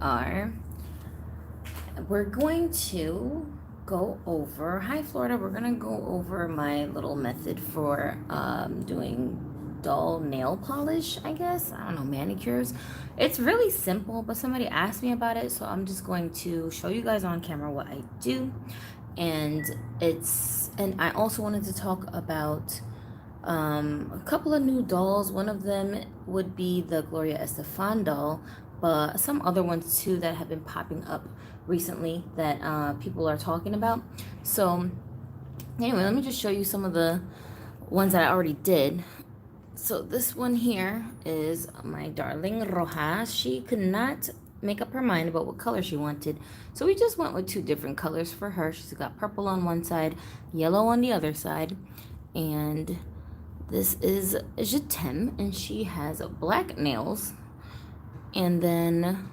are, we're going to go over, hi Florida, we're going to go over my little method for doing doll nail polish, I guess. I don't know, manicures. It's really simple, but somebody asked me about it, so I'm just going to show you guys on camera what I do. And I also wanted to talk about a couple of new dolls. One of them would be the Gloria Estefan doll, but some other ones too that have been popping up recently that people are talking about. So anyway, let me just show you some of the ones that I already did. So this one here is my darling Roja. She could not make up her mind about what color she wanted, so we just went with two different colors for her. She's got purple on one side, yellow on the other side, and this is Je t'aime, and she has black nails. And then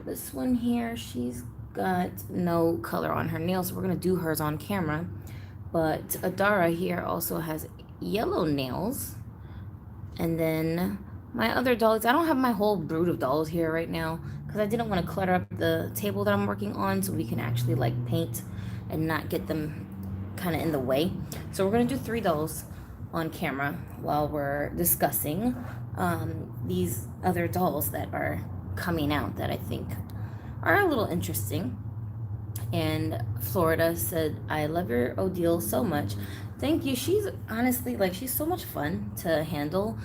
this one here, she's got no color on her nails, so we're gonna do hers on camera. But Adara here also has yellow nails. And then my other dolls, I don't have my whole brood of dolls here right now because I didn't want to clutter up the table that I'm working on, so we can actually like paint and not get them kind of in the way. So we're gonna do 3 dolls on camera while we're discussing these other dolls that are coming out that I think are a little interesting. And Florida said, I love your Odile so much. Thank you. She's honestly, like, she's so much fun to handle,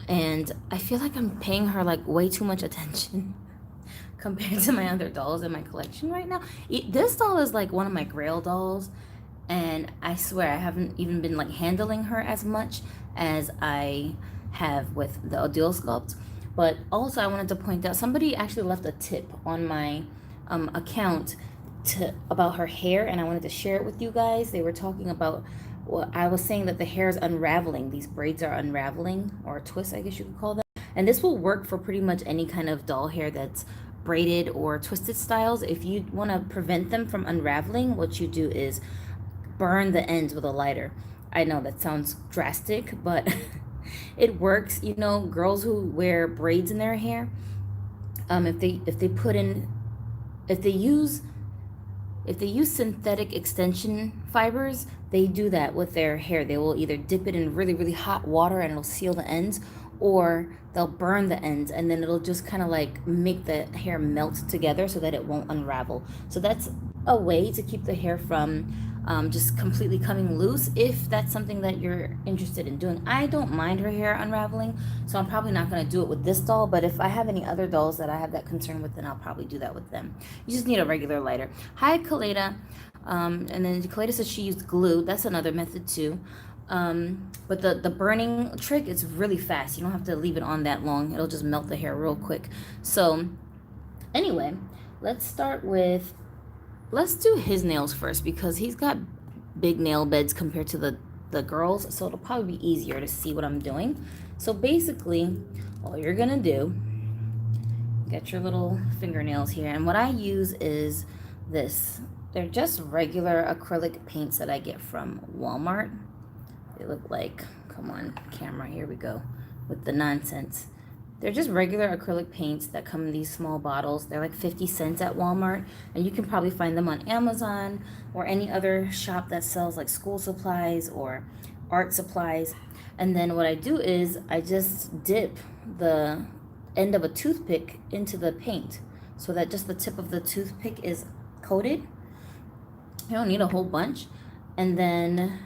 and I feel like I'm paying her like way too much attention compared to my other dolls in my collection right now. This doll is like one of my grail dolls, and I swear I haven't even been like handling her as much as I have with the Odile sculpt. But also I wanted to point out, somebody actually left a tip on my account about her hair, and I wanted to share it with you guys. They were talking about, well, I was saying that the hair is unraveling. These braids are unraveling, or twists, I guess you could call them. And this will work for pretty much any kind of doll hair that's braided or twisted styles. If you want to prevent them from unraveling, what you do is burn the ends with a lighter. I know that sounds drastic, but it works. You know, girls who wear braids in their hair, if they put in, if they use synthetic extension fibers, they do that with their hair. They will either dip it in really, really hot water and it'll seal the ends, or they'll burn the ends and then it'll just kind of like make the hair melt together so that it won't unravel. So that's a way to keep the hair from just completely coming loose, if that's something that you're interested in doing. I don't mind her hair unraveling, so I'm probably not going to do it with this doll, but if I have any other dolls that I have that concern with, then I'll probably do that with them. You just need a regular lighter. Hi, Kaleda. And then Kaleda says she used glue. That's another method too. But the burning trick is really fast. You don't have to leave it on that long. It'll just melt the hair real quick. So anyway, let's do his nails first, because he's got big nail beds compared to the girls, so it'll probably be easier to see what I'm doing. So basically, all you're gonna do, get your little fingernails here, and what I use is this. They're just regular acrylic paints that I get from Walmart. They look like, come on camera, here we go with the nonsense. They're just regular acrylic paints that come in these small bottles. They're like 50 cents at Walmart, and you can probably find them on Amazon or any other shop that sells like school supplies or art supplies. And then what I do is I just dip the end of a toothpick into the paint so that just the tip of the toothpick is coated. You don't need a whole bunch. And then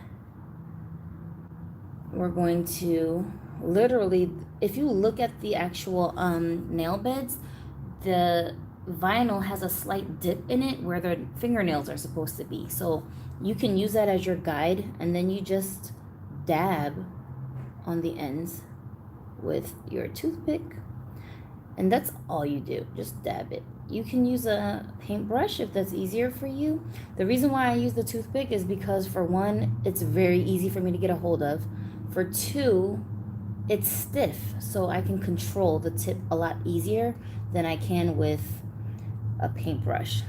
we're going to literally, if you look at the actual nail beds, the vinyl has a slight dip in it where the fingernails are supposed to be. So you can use that as your guide, and then you just dab on the ends with your toothpick, and that's all you do. Just dab it. You can use a paintbrush if that's easier for you. The reason why I use the toothpick is because, for one, it's very easy for me to get a hold of. For two, it's stiff, so I can control the tip a lot easier than I can with a paintbrush.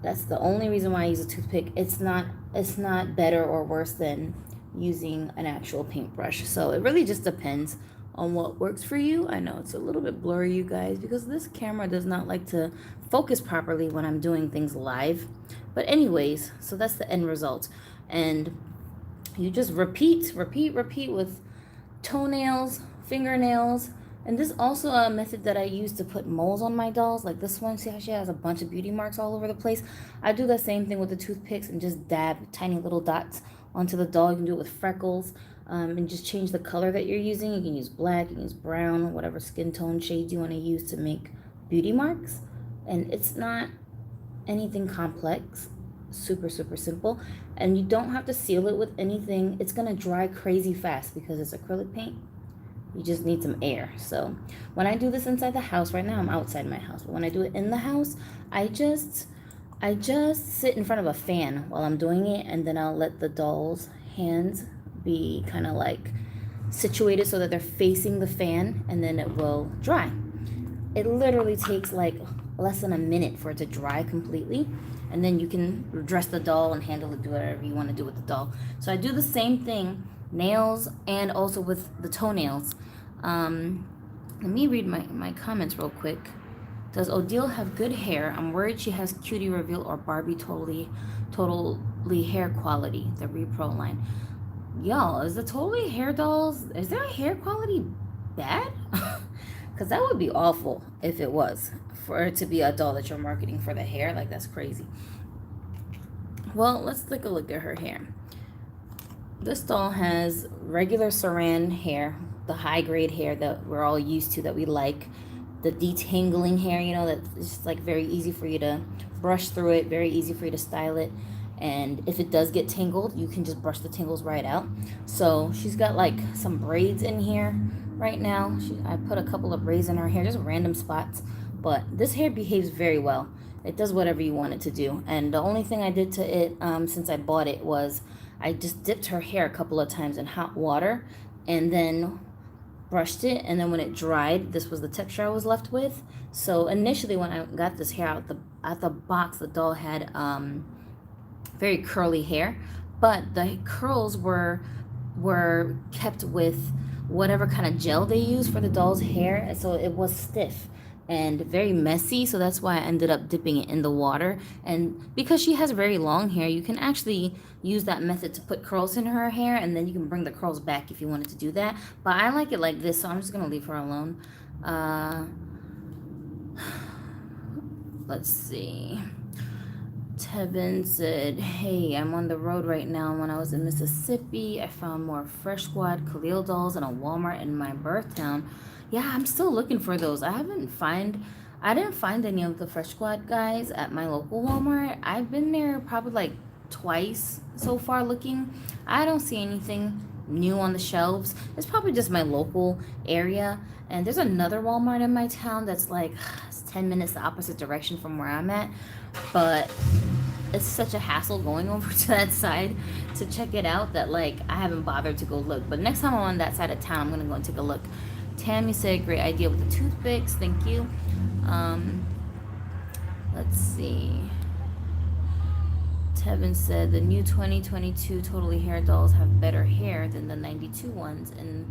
That's the only reason why I use a toothpick. It's not better or worse than using an actual paintbrush. So it really just depends on what works for you. I know it's a little bit blurry, you guys, because this camera does not like to focus properly when I'm doing things live. But anyways, so that's the end result. And you just repeat with toenails, fingernails. And this is also a method that I use to put moles on my dolls. Like this one, see how she has a bunch of beauty marks all over the place? I do the same thing with the toothpicks and just dab tiny little dots onto the doll. You can do it with freckles, and just change the color that you're using. You can use black, you can use brown, whatever skin tone shades you want to use to make beauty marks. And it's not anything complex. Super simple. And you don't have to seal it with anything. It's gonna dry crazy fast because it's acrylic paint. You just need some air. So when I do this inside the house, right now I'm outside my house, but when I do it in the house, I just sit in front of a fan while I'm doing it, and then I'll let the doll's hands be kind of like situated so that they're facing the fan, and then it will dry. It literally takes like less than a minute for it to dry completely, and then you can dress the doll and handle it, do whatever you want to do with the doll. So I do the same thing, nails and also with the toenails. Let me read my comments real quick. Does Odile have good hair? I'm worried she has cutie reveal or Barbie totally hair quality, the repro line. Y'all, is the totally hair dolls, is their hair quality bad? Because that would be awful if it was, for it to be a doll that you're marketing for the hair. Like, that's crazy. Well, let's take a look at her hair. This doll has regular saran hair, the high grade hair that we're all used to, that we like. The detangling hair, you know, that's just like very easy for you to brush through it, very easy for you to style it. And if it does get tangled, you can just brush the tangles right out. So she's got like some braids in here right now. I put a couple of braids in her hair, just random spots. But this hair behaves very well. It does whatever you want it to do. And the only thing I did to it since I bought it was I just dipped her hair a couple of times in hot water and then brushed it. And then when it dried, this was the texture I was left with. So initially when I got this hair out the box, the doll had very curly hair, but the curls were kept with whatever kind of gel they use for the doll's hair. So it was stiff and very messy, so that's why I ended up dipping it in the water. And because she has very long hair, you can actually use that method to put curls in her hair, and then you can bring the curls back if you wanted to do that. But I like it like this, so I'm just gonna leave her alone. Let's see. Tevin said, hey, I'm on the road right now. When I was in Mississippi, I found more Fresh Squad Khalil dolls in a Walmart in my birth town. Yeah, I'm still looking for those. I didn't find any of the Fresh Squad guys at my local Walmart. I've been there probably like twice so far looking. I don't see anything new on the shelves. It's probably just my local area. And there's another Walmart in my town that's like 10 minutes the opposite direction from where I'm at. But it's such a hassle going over to that side to check it out that like I haven't bothered to go look. But next time I'm on that side of town, I'm gonna go and take a look. Tammy said, great idea with the toothpicks. Thank you. Let's see. Tevin said the new 2022 Totally Hair dolls have better hair than the 92 ones, and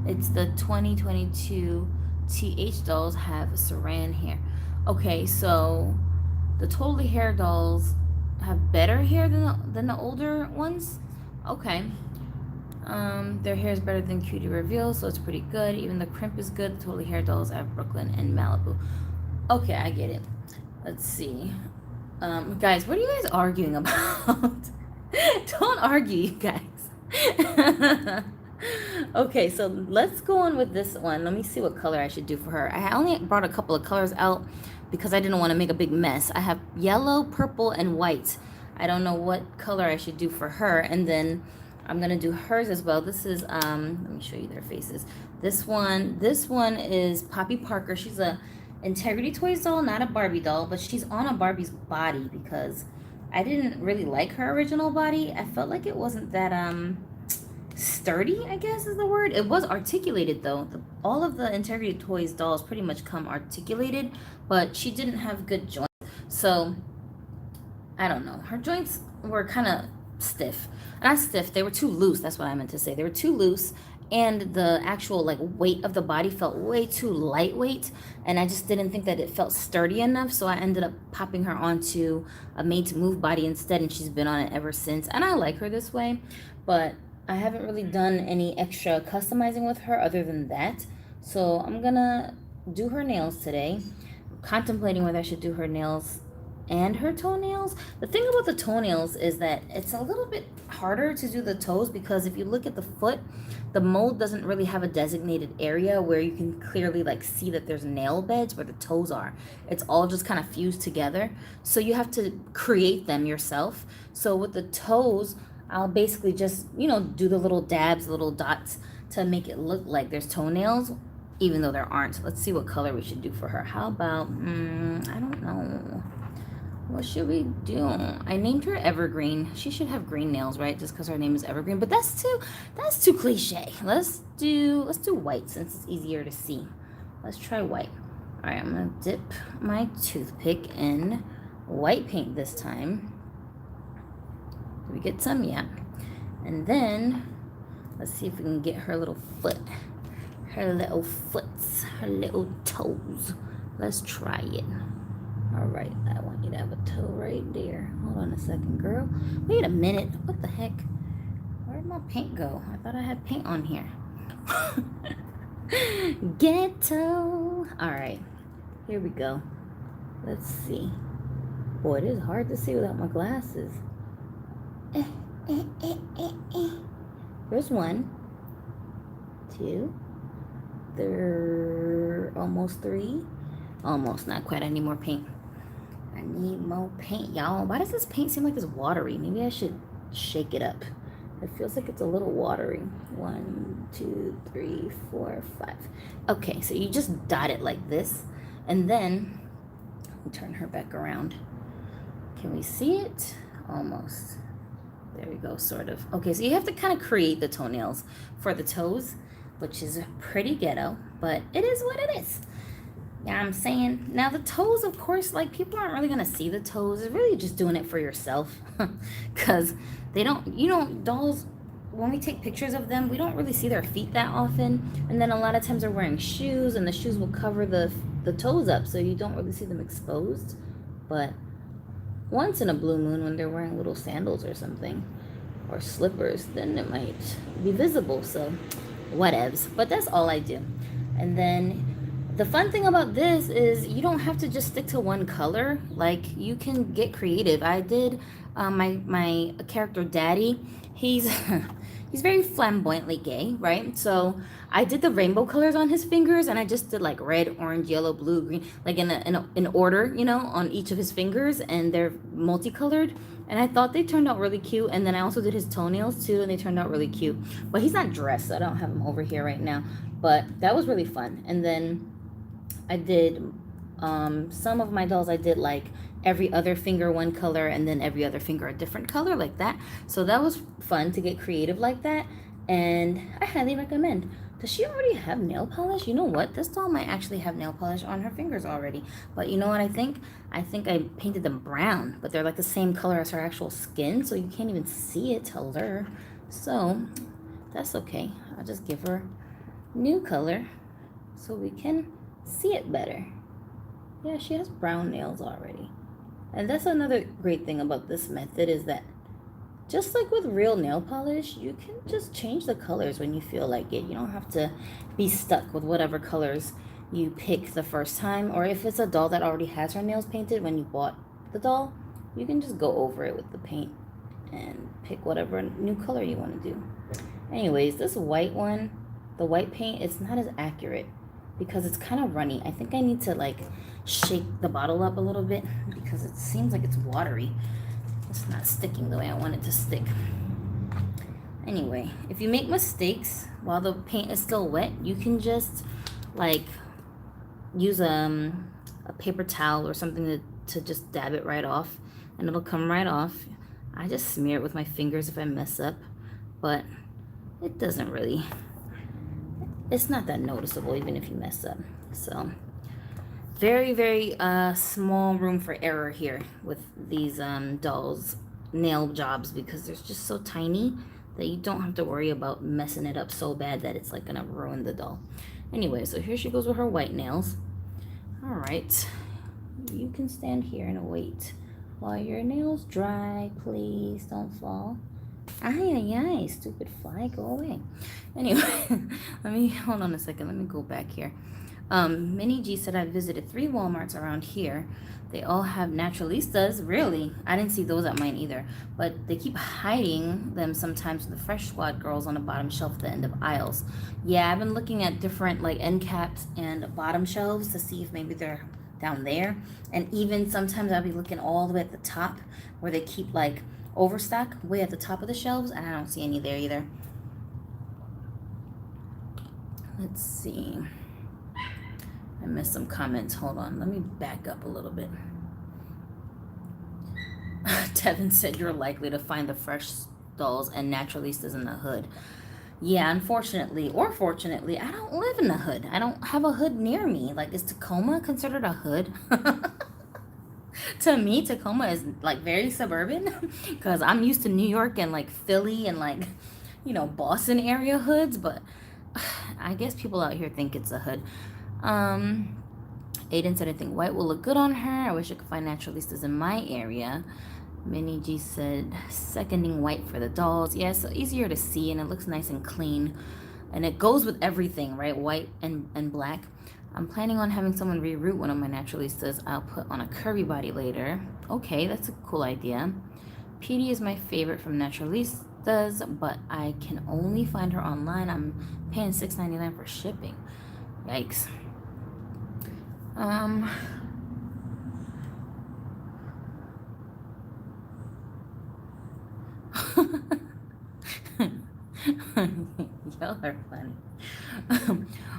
it's the 2022 TH dolls have saran hair. Okay, so the Totally Hair dolls have better hair than the older ones. Okay. Their hair is better than Cutie Reveal, so it's pretty good. Even the crimp is good. The Totally Hair dolls have Brooklyn and Malibu. Okay, I get it. Let's see. Guys, what are you guys arguing about? Don't argue, you guys. Okay, so let's go on with this one. Let me see what color I should do for her. I only brought a couple of colors out because I didn't want to make a big mess. I have yellow, purple, and white. I don't know what color I should do for her. And then I'm gonna do hers as well. This is let me show you their faces. This one is Poppy Parker. She's a Integrity Toys doll, not a Barbie doll, but she's on a Barbie's body because I didn't really like her original body. I felt like it wasn't that sturdy, I guess is the word. It was articulated though. All of the Integrity Toys dolls pretty much come articulated, but she didn't have good joints. So I don't know. Her joints were kind of stiff. Not stiff, they were too loose. That's what I meant to say. They were too loose, and the actual like weight of the body felt way too lightweight, and I just didn't think that it felt sturdy enough, so I ended up popping her onto a Made to Move body instead, and she's been on it ever since, and I like her this way. But I haven't really done any extra customizing with her other than that, so I'm gonna do her nails today. I'm contemplating whether I should do her nails and her toenails. The thing about the toenails is that it's a little bit harder to do the toes, because if you look at the foot, the mold doesn't really have a designated area where you can clearly like see that there's nail beds where the toes are. It's all just kind of fused together, so you have to create them yourself. So with the toes, I'll basically just, you know, do the little dabs, little dots to make it look like there's toenails, even though there aren't. Let's see what color we should do for her. How about I don't know, what should we do? I named her Evergreen. She should have green nails, right? Just because her name is Evergreen. But that's too cliche. Let's do white, since it's easier to see. Let's try white. All right, I'm gonna dip my toothpick in white paint this time. Did we get some? Yeah. And then let's see if we can get her little foot, her little foots, her little toes. Let's try it. All right, I want you to have a toe right there. Hold on a second, girl. Wait a minute. What the heck? Where'd my paint go? I thought I had paint on here. Ghetto. All right, here we go. Let's see. Boy, it is hard to see without my glasses. There's 1, 2, almost 3. Almost, not quite. I need more paint. I need more paint, y'all. Why does this paint seem like it's watery? Maybe I should shake it up. It feels like it's a little watery. 1, 2, 3, 4, 5. Okay, so you just dot it like this, and then turn her back around. Can we see it? Almost. There we go, sort of. Okay, so you have to kind of create the toenails for the toes, which is pretty ghetto, but it is what it is. Yeah, I'm saying. Now the toes, of course, like, people aren't really gonna see the toes. It's really just doing it for yourself, because they don't, you know, dolls, when we take pictures of them, we don't really see their feet that often, and then a lot of times they're wearing shoes, and the shoes will cover the toes up, so you don't really see them exposed. But once in a blue moon, when they're wearing little sandals or something, or slippers, then it might be visible. So whatevs. But that's all I do. And then the fun thing about this is you don't have to just stick to one color. Like, you can get creative. I did my character Daddy. He's he's very flamboyantly gay, right? So I did the rainbow colors on his fingers, and I just did like red, orange, yellow, blue, green, like in order, you know, on each of his fingers, and they're multicolored. And I thought they turned out really cute. And then I also did his toenails too, and they turned out really cute. But he's not dressed, so I don't have him over here right now. But that was really fun. And then I did some of my dolls, I did like every other finger one color, and then every other finger a different color, like that. So that was fun to get creative like that, and I highly recommend. Does she already have nail polish? You know what? This doll might actually have nail polish on her fingers already. But you know what I think? I think I painted them brown, but they're like the same color as her actual skin, so you can't even see it till her. So that's okay. I'll just give her new color so we can see it better. Yeah, she has brown nails already. And that's another great thing about this method, is that just like with real nail polish, you can just change the colors when you feel like it. You don't have to be stuck with whatever colors you pick the first time. Or if it's a doll that already has her nails painted when you bought the doll, you can just go over it with the paint and pick whatever new color you want to do. Anyways, this white one, the white paint, it's not as accurate because it's kind of runny. I think I need to like shake the bottle up a little bit because it seems like it's watery. It's not sticking the way I want it to stick. Anyway, if you make mistakes while the paint is still wet, you can just like use a paper towel or something to just dab it right off, and it'll come right off. I just smear it with my fingers if I mess up, but it doesn't really, it's not that noticeable even if you mess up. So very, very small room for error here with these dolls nail jobs, because they're just so tiny that you don't have to worry about messing it up so bad that it's like gonna ruin the doll. Anyway, so here she goes with her white nails. All right, you can stand here and wait while your nails dry. Please don't fall. Ay, stupid fly, go away. Anyway, let me, hold on a second, let me go back here. Minnie G said, I visited 3 Walmarts around here. They all have naturalistas. Really? I didn't see those at mine either. But they keep hiding them sometimes with the Fresh Squad girls on the bottom shelf at the end of aisles. Yeah, I've been looking at different like end caps and bottom shelves to see if maybe they're down there. And even sometimes I'll be looking all the way at the top where they keep like overstock way at the top of the shelves, and I don't see any there either. Let's see. I missed some comments. Hold on. Let me back up a little bit. Tevin said you're likely to find the fresh dolls and naturalistas in the hood. Yeah, unfortunately or fortunately, I don't live in the hood. I don't have a hood near me. Like, is Tacoma considered a hood? To me, Tacoma is like very suburban because I'm used to New York and like Philly and like, you know, Boston area hoods, but I guess people out here think it's a hood. Aiden said, I think white will look good on her. I wish I could find naturalistas in my area. Minnie G said, seconding white for the dolls. Yeah, so easier to see and it looks nice and clean. And it goes with everything, right? White and black. I'm planning on having someone reroute one of my naturalistas. I'll put on a curvy body later. Okay, that's a cool idea. Petey is my favorite from naturalistas, but I can only find her online. I'm paying $6.99 for shipping. Yikes. Y'all are funny.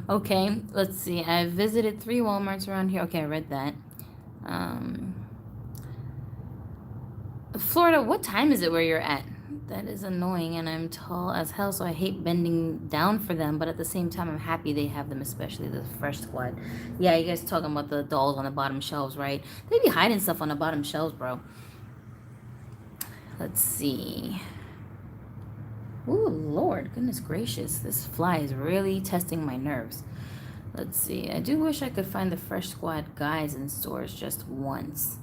Okay, let's see. I visited 3 Walmarts around here. Okay, I read that. Florida, what time is it where you're at? That is annoying, and I'm tall as hell, so I hate bending down for them, but at the same time, I'm happy they have them, especially the Fresh Squad. Yeah, you guys talking about the dolls on the bottom shelves, right? They be hiding stuff on the bottom shelves, bro. Let's see. Ooh, Lord, goodness gracious. This fly is really testing my nerves. Let's see. I do wish I could find the Fresh Squad guys in stores just once.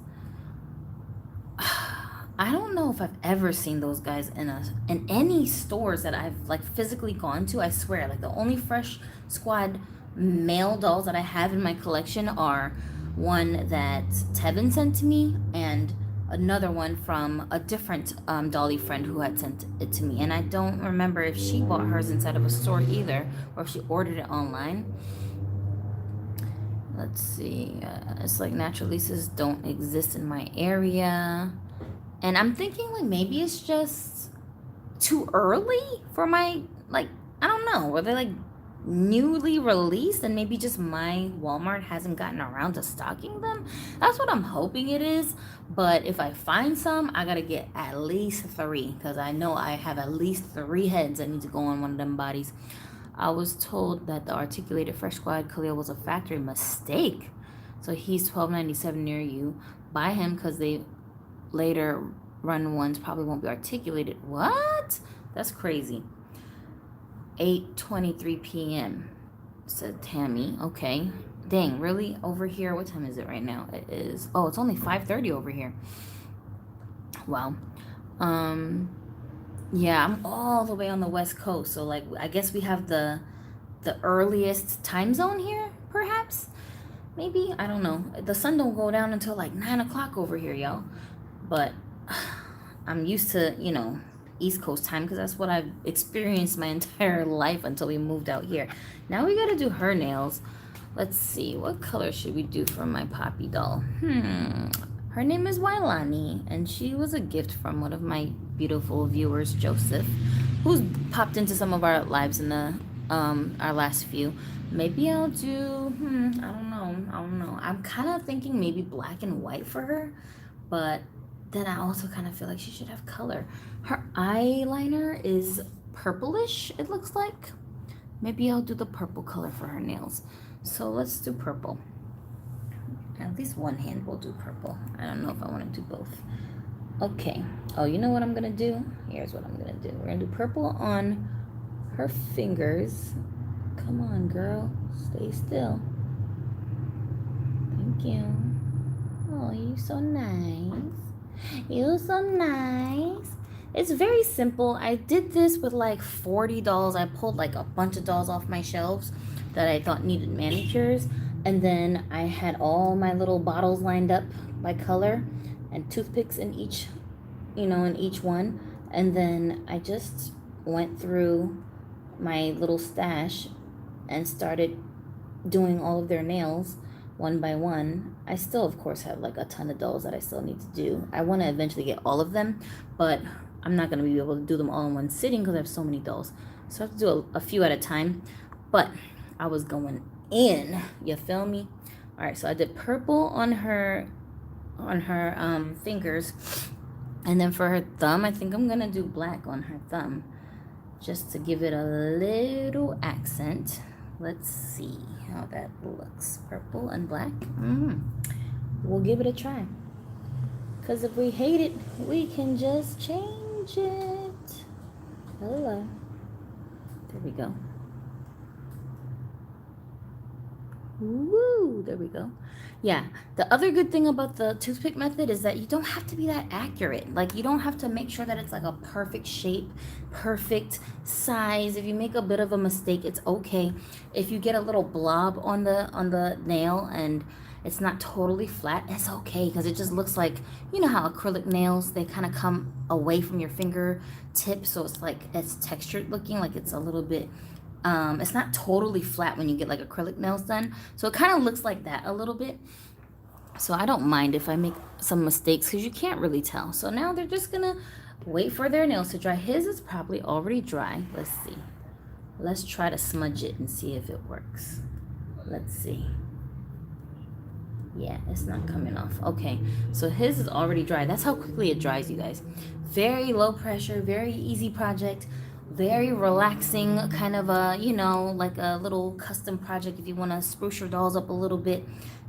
I don't know if I've ever seen those guys in any stores that I've like physically gone to. I swear, like the only Fresh Squad male dolls that I have in my collection are one that Tevin sent to me and another one from a different Dolly friend who had sent it to me. And I don't remember if she bought hers inside of a store either or if she ordered it online. Let's see. It's like naturalistas don't exist in my area. And I'm thinking like maybe it's just too early for my, like, I don't know. Were they like newly released and maybe just my Walmart hasn't gotten around to stocking them? That's what I'm hoping it is. But if I find some, I gotta get at least 3 because I know I have at least 3 heads that need to go on one of them bodies. I was told that the articulated Fresh Squad Khalil was a factory mistake. So he's $12.97 near you. Buy him because they later run ones probably won't be articulated. What? That's crazy. 8:23 p.m. said Tammy. Okay. Dang, really? Over here? What time is it right now? It is, oh, it's only 5:30 over here. Wow. Yeah, I'm all the way on the West Coast. So like I guess we have the earliest time zone here, perhaps. Maybe. I don't know. The sun don't go down until like 9 o'clock over here, y'all. But I'm used to, you know, East Coast time because that's what I've experienced my entire life until we moved out here. Now we gotta do her nails. Let's see, what color should we do for my Poppy doll? Her name is Wailani, and she was a gift from one of my beautiful viewers, Joseph, who's popped into some of our lives in the our last few. Maybe I'll do, I don't know. I'm kind of thinking maybe black and white for her, but then I also kind of feel like she should have color. Her eyeliner is purplish, it looks like. Maybe I'll do the purple color for her nails. So let's do purple. At least one hand will do purple. I don't know if I want to do both. Okay. Oh, you know what I'm gonna do? Here's what I'm gonna do. We're gonna do purple on her fingers. Come on, girl. Stay still. Thank you. Oh, you so nice. You so nice. It's very simple. I did this with like 40 dolls. I pulled like a bunch of dolls off my shelves that I thought needed manicures. And then I had all my little bottles lined up by color and toothpicks in each, in each one. And then I just went through my little stash and started doing all of their nails one by one. I still, of course, have like a ton of dolls that I still need to do. I want to eventually get all of them, but I'm not going to be able to do them all in one sitting because I have so many dolls. So I have to do a few at a time. But I was going in. You feel me? All right, so I did purple on her fingers, and then for her thumb, I think I'm gonna do black on her thumb, just to give it a little accent. Let's see how that looks. Purple and black. We'll give it a try. Because if we hate it, we can just change it. Hello. There we go. Woo! There we go. Yeah, the other good thing about the toothpick method is that you don't have to be that accurate. Like, you don't have to make sure that it's like a perfect shape, perfect size. If you make a bit of a mistake, it's okay. If you get a little blob on the nail and it's not totally flat, it's okay, because it just looks like, you know how acrylic nails, they kind of come away from your fingertip, so it's like it's textured looking, like it's a little bit it's not totally flat when you get like acrylic nails done. So it kind of looks like that a little bit. So I don't mind if I make some mistakes because you can't really tell. So now they're just gonna wait for their nails to dry. His is probably already dry. Let's see. Let's try to smudge it and see if it works. Let's see. Yeah, it's not coming off. Okay, so his is already dry. That's how quickly it dries, you guys. Very low pressure, very easy project. Very relaxing, kind of a, like a little custom project if you want to spruce your dolls up a little bit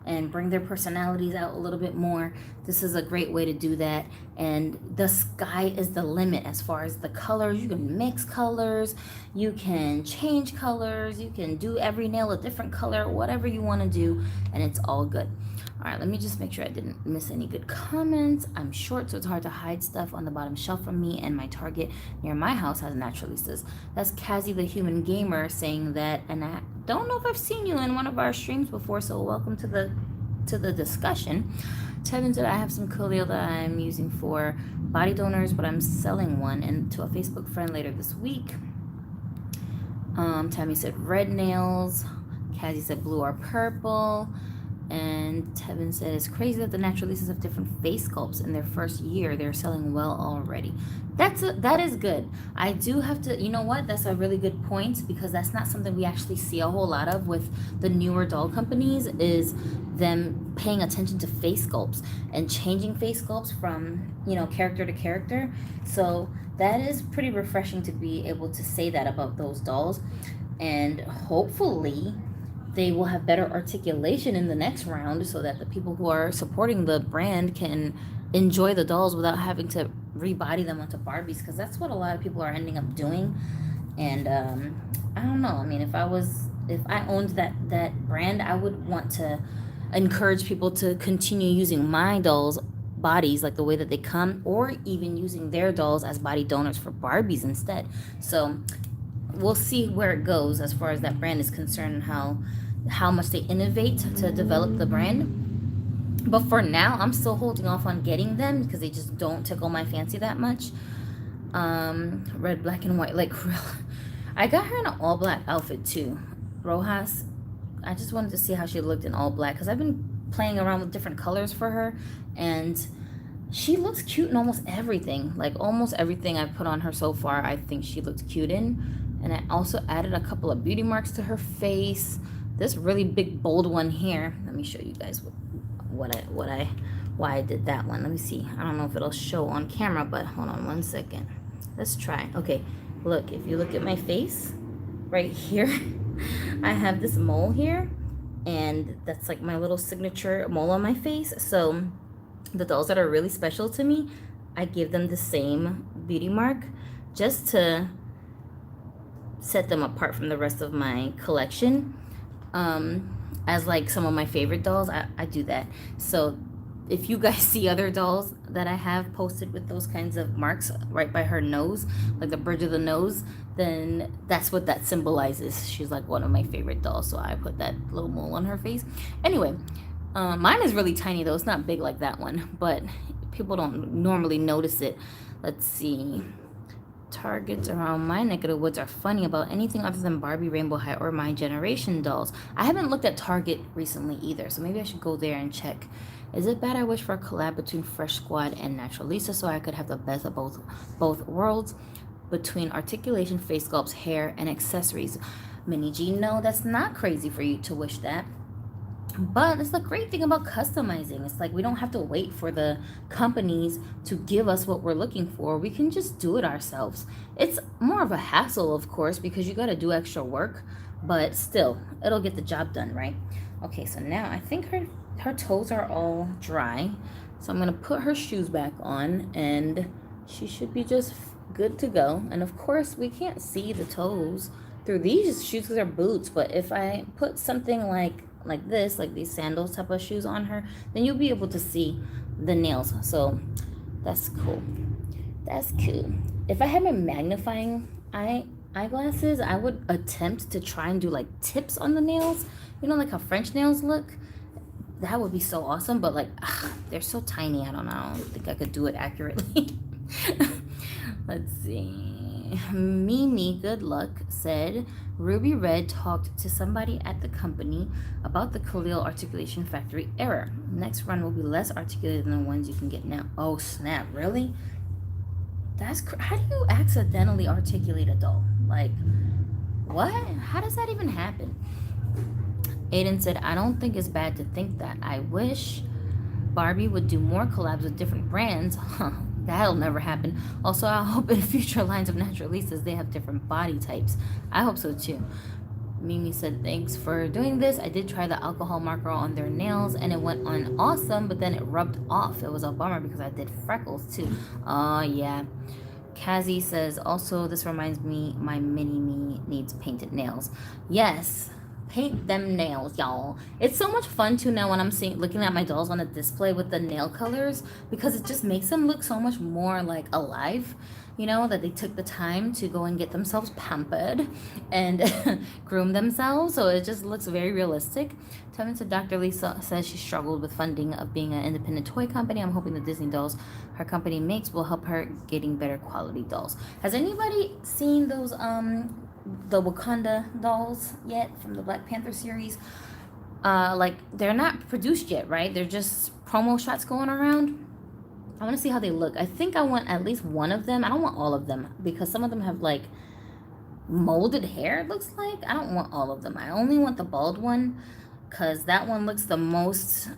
and bring their personalities out a little bit more. This is a great way to do that. And the sky is the limit as far as the colors. You can mix colors, you can change colors, you can do every nail a different color, whatever you want to do, and it's all good. All right, let me just make sure I didn't miss any good comments. I'm short, so it's hard to hide stuff on the bottom shelf from me, and my Target near my house has Naturalistas. That's Cassie the Human Gamer saying that, and I don't know if I've seen you in one of our streams before, so welcome to the discussion. Tevin said, I have some coolio that I'm using for body donors, but I'm selling one and to a Facebook friend later this week. Tammy said red nails. Cassie said blue or purple. And Tevin said, it's crazy that the Naturalistas have different face sculpts in their first year. They're selling well already. That is good. I do have to, you know what? That's a really good point, because that's not something we actually see a whole lot of with the newer doll companies, is them paying attention to face sculpts and changing face sculpts from, character to character. So that is pretty refreshing to be able to say that about those dolls. And hopefully they will have better articulation in the next round so that the people who are supporting the brand can enjoy the dolls without having to rebody them onto Barbies, because that's what a lot of people are ending up doing. And I don't know. I mean, if I owned that brand, I would want to encourage people to continue using my dolls' bodies like the way that they come, or even using their dolls as body donors for Barbies instead. So we'll see where it goes as far as that brand is concerned, and how much they innovate to develop the brand. But for now, I'm still holding off on getting them because they just don't tickle my fancy that much. Red, black, and white, like real. I got her in an all black outfit too. Rojas, I just wanted to see how she looked in all black because I've been playing around with different colors for her, and she looks cute in almost everything. Like almost everything I've put on her so far, I think she looked cute in. And I also added a couple of beauty marks to her face. This really big bold one here. Let me show you guys why I did that one. Let me see. I don't know if it'll show on camera, but hold on one second. Let's try. Okay, look, if you look at my face right here, I have this mole here, and that's like my little signature mole on my face. So the dolls that are really special to me, I give them the same beauty mark just to set them apart from the rest of my collection. As like some of my favorite dolls, I do that. So if you guys see other dolls that I have posted with those kinds of marks right by her nose, like the bridge of the nose, then that's what that symbolizes. She's like one of my favorite dolls, so I put that little mole on her face. Anyway, mine is really tiny though. It's not big like that one, but people don't normally notice it. Let's see. Targets around my neck of the woods are funny about anything other than Barbie, Rainbow High, or My Generation dolls. I haven't looked at Target recently either, so maybe I should go there and check. Is it bad I wish for a collab between Fresh Squad and Natural Lisa so I could have the best of both worlds between articulation, face sculpts, hair, and accessories? Mini G, no, that's not crazy for you to wish that. But it's the great thing about customizing. It's like we don't have to wait for the companies to give us what we're looking for. We can just do it ourselves. It's more of a hassle, of course, because you got to do extra work, but still, it'll get the job done, right? Okay, so now I think her toes are all dry. So I'm going to put her shoes back on, and she should be just good to go. And of course, we can't see the toes through these shoes because they're boots, but if I put something like this, like these sandals type of shoes on her, then you'll be able to see the nails. So that's cool. That's cool. If I had my magnifying eyeglasses, I would attempt to try and do like tips on the nails. You know, like how French nails look. That would be so awesome, but like they're so tiny. I don't know. I don't think I could do it accurately. Let's see. Mimi Good Luck said Ruby Red talked to somebody at the company about the Khalil Articulation Factory error. Next run will be less articulated than the ones you can get now. Oh snap, really? That's how do you accidentally articulate a doll? Like, what? How does that even happen? Aiden said, I don't think it's bad to think that. I wish Barbie would do more collabs with different brands. Huh, that'll never happen. Also, I hope in future lines of Natural Lisas they have different body types. I hope so too. Mimi said, thanks for doing this. I did try the alcohol marker on their nails and it went on awesome, but then it rubbed off. It was a bummer because I did freckles too. Oh, yeah. Kazi says, also, this reminds me my mini-me needs painted nails. Yes. Paint them nails, y'all. It's so much fun too now when I'm looking at my dolls on a display with the nail colors, because it just makes them look so much more like alive, you know, that they took the time to go and get themselves pampered and groom themselves, so it just looks very realistic. Tevin said Dr. Lisa says she struggled with funding of being an independent toy company. I'm hoping the Disney dolls her company makes will help her getting better quality dolls. Has anybody seen those the Wakanda dolls yet from the Black Panther series? Like, they're not produced yet, right? They're just promo shots going around. I want to see how they look. I think I want at least one of them. I don't want all of them because some of them have like molded hair, it looks like. I don't want all of them. I only want the bald one because that one looks the most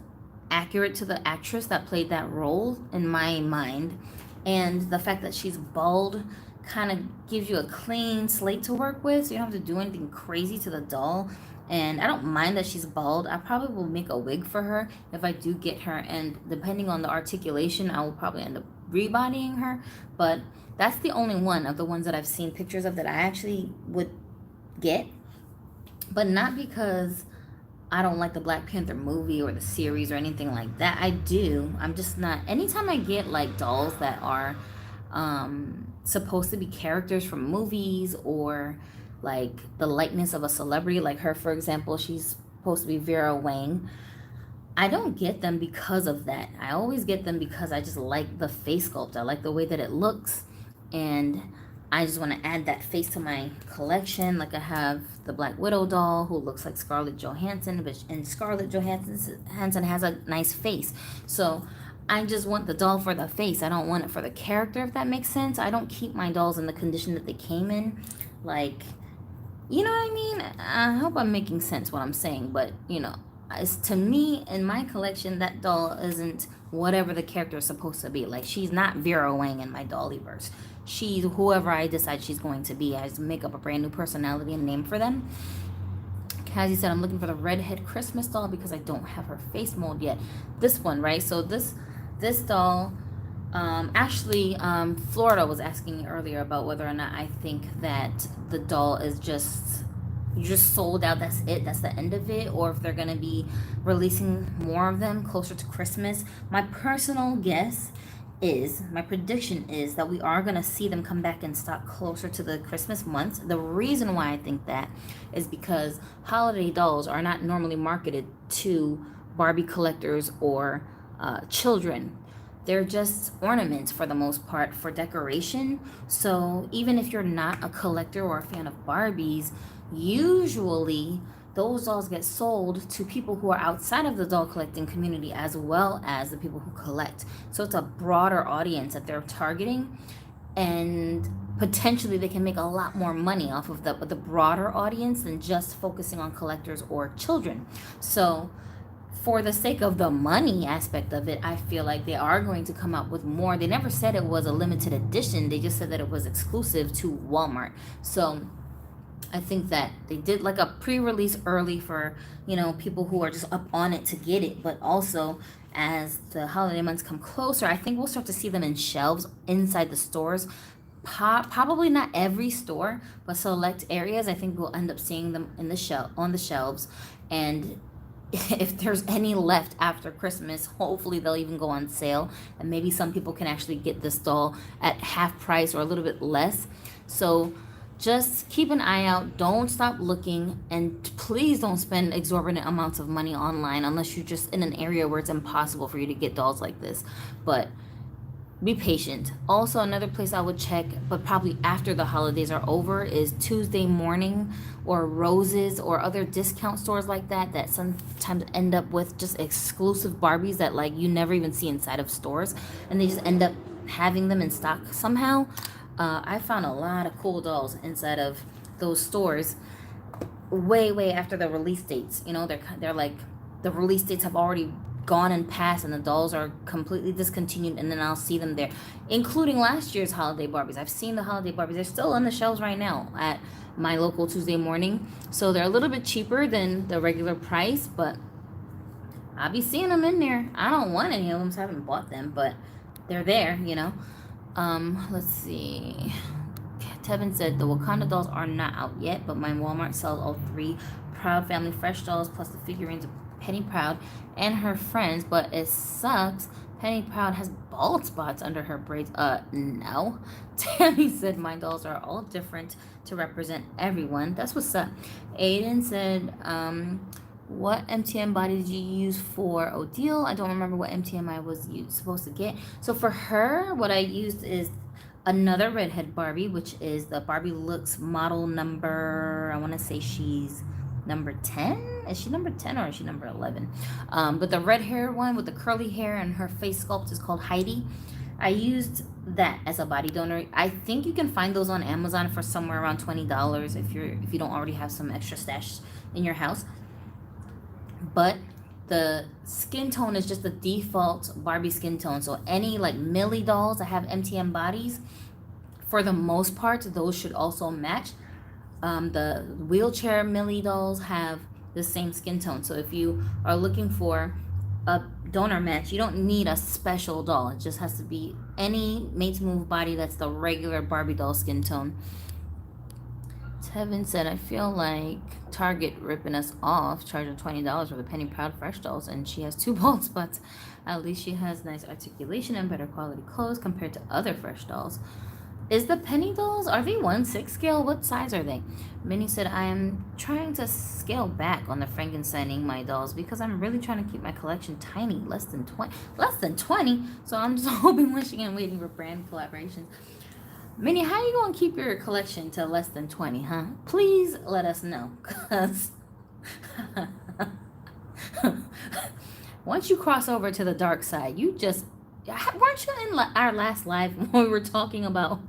accurate to the actress that played that role in my mind. And the fact that she's bald kind of gives you a clean slate to work with, so you don't have to do anything crazy to the doll. And I don't mind that she's bald. I probably will make a wig for her if I do get her, and depending on the articulation, I will probably end up rebodying her. But that's the only one of the ones that I've seen pictures of that I actually would get, but not because I don't like the Black Panther movie or the series or anything like that. I do. I'm just not. Anytime I get like dolls that are supposed to be characters from movies or like the likeness of a celebrity, like her, for example, she's supposed to be Vera Wang. I don't get them because of that. I always get them because I just like the face sculpt. I like the way that it looks, and I just want to add that face to my collection. Like I have the Black Widow doll who looks like Scarlett Johansson, and Scarlett Johansson has a nice face. So I just want the doll for the face. I don't want it for the character, if that makes sense. I don't keep my dolls in the condition that they came in. Like, you know what I mean? I hope I'm making sense what I'm saying, but, you know, to me, in my collection, that doll isn't whatever the character is supposed to be. Like, she's not Vera Wang in my Dollyverse. She's whoever I decide she's going to be. I just make up a brand new personality and name for them. Cassie said, I'm looking for the redhead Christmas doll because I don't have her face mold yet. This one, right? So this doll Actually, Florida was asking me earlier about whether or not I think that the doll is just, you just sold out. That's it. That's the end of it. Or if they're gonna be releasing more of them closer to Christmas. My personal guess is, my prediction is that we are gonna see them come back in stock closer to the Christmas months. The reason why I think that is because holiday dolls are not normally marketed to Barbie collectors or children. They're just ornaments for the most part, for decoration. So even if you're not a collector or a fan of Barbies, usually those dolls get sold to people who are outside of the doll collecting community as well as the people who collect. So it's a broader audience that they're targeting, and potentially they can make a lot more money off of the broader audience than just focusing on collectors or children. So for the sake of the money aspect of it, I feel like they are going to come out with more. They never said it was a limited edition. They just said that it was exclusive to Walmart. So I think that they did like a pre-release early for, people who are just up on it to get it. But also, as the holiday months come closer, I think we'll start to see them in shelves inside the stores. Probably not every store, but select areas. I think we'll end up seeing them in the on the shelves. And if there's any left after Christmas, hopefully they'll even go on sale, and maybe some people can actually get this doll at half price or a little bit less. So just keep an eye out. Don't stop looking, and please don't spend exorbitant amounts of money online unless you're just in an area where it's impossible for you to get dolls like this. But be patient. Also, another place I would check, but probably after the holidays are over, is Tuesday Morning or Roses or other discount stores like that sometimes end up with just exclusive Barbies that like you never even see inside of stores, and they just end up having them in stock somehow. I found a lot of cool dolls inside of those stores way after the release dates. They're like, the release dates have already gone and passed, and the dolls are completely discontinued, and then I'll see them there, including last year's holiday Barbies. I've seen the holiday Barbies. They're still on the shelves right now at my local Tuesday Morning. So they're a little bit cheaper than the regular price, but I'll be seeing them in there. I don't want any of them, so I haven't bought them, but they're there. Let's see. Tevin said the Wakanda dolls are not out yet, but my Walmart sells all 3 Proud Family Fresh dolls plus the figurines of Penny Proud and her friends, but it sucks. Penny Proud has bald spots under her braids. No. Tammy said my dolls are all different to represent everyone. That's what's up. Aiden said, what MTM body did you use for Odile? I don't remember what MTM I was supposed to get. So for her, what I used is another redhead Barbie, which is the Barbie Looks model number, I want to say she's number 10. Is she number 10 or is she number 11? But the red hair one with the curly hair and her face sculpt is called Heidi. I used that as a body donor. I think you can find those on Amazon for somewhere around $20 if you don't already have some extra stash in your house. But the skin tone is just the default Barbie skin tone. So any like Millie dolls that have MTM bodies, for the most part, those should also match. The wheelchair Millie dolls have the same skin tone. So if you are looking for a donor match, you don't need a special doll. It just has to be any Made to Move body that's the regular Barbie doll skin tone. Tevin said, I feel like Target ripping us off, charging $20 for the Penny Proud Fresh dolls, and she has 2 bald spots. At least she has nice articulation and better quality clothes compared to other Fresh dolls. Is the Penny dolls, are they 1/6 scale? What size are they? Minnie said, I am trying to scale back on the Frankensteining my dolls because I'm really trying to keep my collection tiny, less than 20. So I'm just hoping, wishing, and waiting for brand collaborations. Minnie, how you gonna keep your collection to less than 20, huh? Please let us know, because once you cross over to the dark side, you just, weren't you in our last live when we were talking about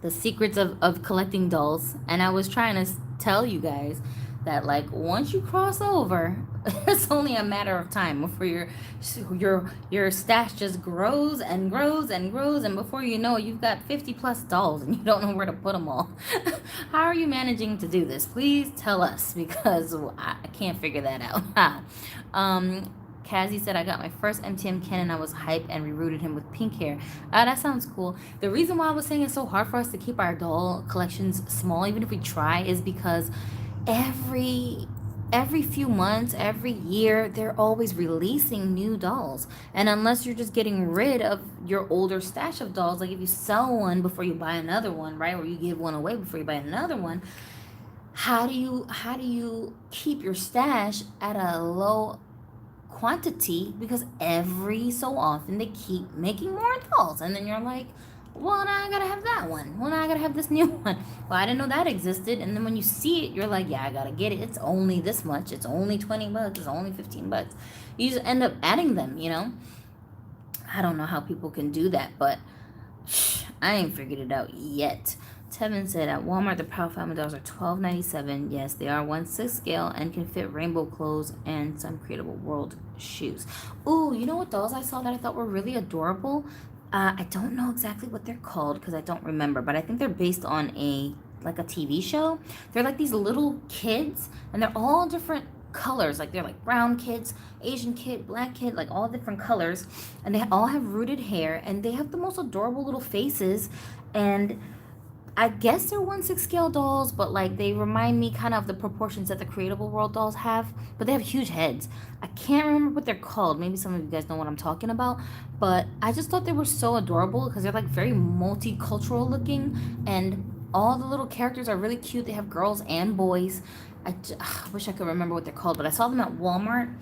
the secrets of collecting dolls? And I was trying to tell you guys that, like, once you cross over, it's only a matter of time before your stash just grows and grows and grows, and before you know it, you've got 50 plus dolls and you don't know where to put them all. How are you managing to do this? Please tell us, because I can't figure that out. Kazzy said, I got my first A&M Ken and I was hyped and rerooted him with pink hair. That sounds cool. The reason why I was saying it's so hard for us to keep our doll collections small, even if we try, is because every few months, every year, they're always releasing new dolls. And unless you're just getting rid of your older stash of dolls, like if you sell one before you buy another one, right? Or you give one away before you buy another one, how do you keep your stash at a low quantity? Because every so often they keep making more dolls, and then you're like, well, now I gotta have that one. Well, now I gotta have this new one. Well, I didn't know that existed. And then when you see it, you're like, yeah, I gotta get it. It's only this much. It's only 20 bucks. It's only 15 bucks. You just end up adding them, you know? I don't know how people can do that, but I ain't figured it out yet. Tevin said, at Walmart, the Proud Family dolls are $12.97. Yes, they are 1/6 scale and can fit rainbow clothes and some Creatable World shoes. Ooh, you know what dolls I saw that I thought were really adorable? I don't know exactly what they're called because I don't remember, but I think they're based on a TV show. They're like these little kids, and they're all different colors. Like they're like brown kids, Asian kid, black kid, like all different colors, and they all have rooted hair, and they have the most adorable little faces. And I guess they're 1/6 scale dolls, but like they remind me kind of the proportions that the Creatable World dolls have, but they have huge heads. I can't remember what they're called. Maybe some of you guys know what I'm talking about, but I just thought they were so adorable because they're like very multicultural looking, and all the little characters are really cute. They have girls and boys. I wish I could remember what they're called, but I saw them at Walmart.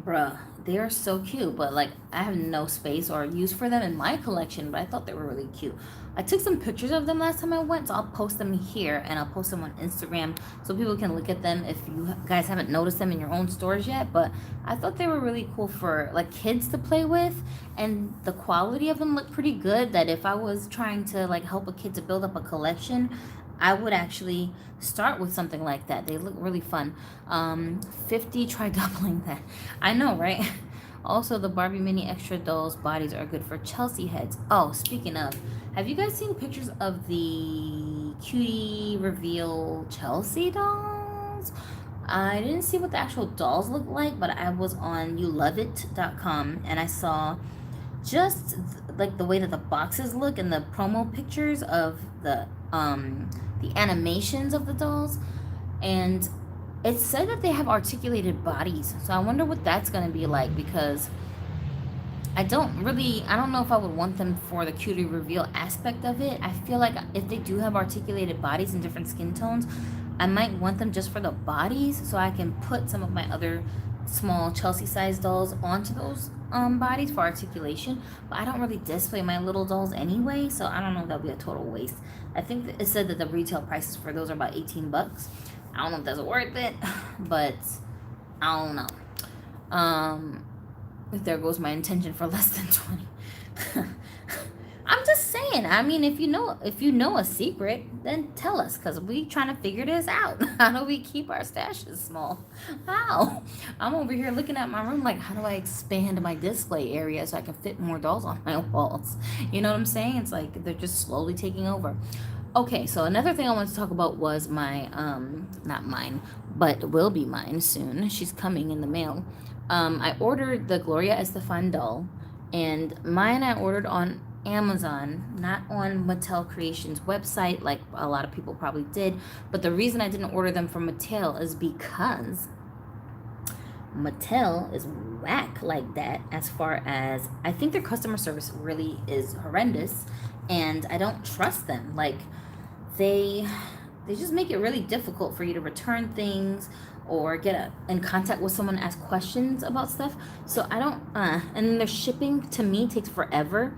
Bruh, they are so cute, but like I have no space or use for them in my collection, but I thought they were really cute. I took some pictures of them last time I went, so I'll post them here, and I'll post them on Instagram so people can look at them if you guys haven't noticed them in your own stores yet. But I thought they were really cool for like kids to play with, and the quality of them looked pretty good, that if I was trying to like help a kid to build up a collection, I would actually start with something like that. They look really fun. 50, try doubling that. I know, right? Also, the Barbie Mini Extra dolls' bodies are good for Chelsea heads. Oh, speaking of, have you guys seen pictures of the cutie reveal Chelsea dolls? I didn't see what the actual dolls look like, but I was on youloveit.com and I saw just like the way that the boxes look and the promo pictures of the animations of the dolls, and it said that they have articulated bodies. So I wonder what that's going to be like, because I don't know if I would want them for the cutie reveal aspect of it. I feel like if they do have articulated bodies in different skin tones, I might want them just for the bodies so I can put some of my other small Chelsea size dolls onto those bodies for articulation. But I don't really display my little dolls anyway, so I don't know if that'll be a total waste. I think it said that the retail prices for those are about 18 bucks. I don't know if that's worth it, but I don't know. There goes my intention for less than 20. I'm just saying. I mean, if you know a secret, then tell us, because we trying to figure this out. How do we keep our stashes small? How? I'm over here looking at my room like, how do I expand my display area so I can fit more dolls on my walls? You know what I'm saying? It's like they're just slowly taking over. Okay, so another thing I wanted to talk about was my, not mine, but will be mine soon. She's coming in the mail. I ordered the Gloria Estefan doll, and mine I ordered on Amazon, not on Mattel Creations website like a lot of people probably did. But the reason I didn't order them from Mattel is because Mattel is whack like that, as far as I think their customer service really is horrendous, and I don't trust them. Like they just make it really difficult for you to return things or get in contact with someone and ask questions about stuff. So I don't and then their shipping to me takes forever.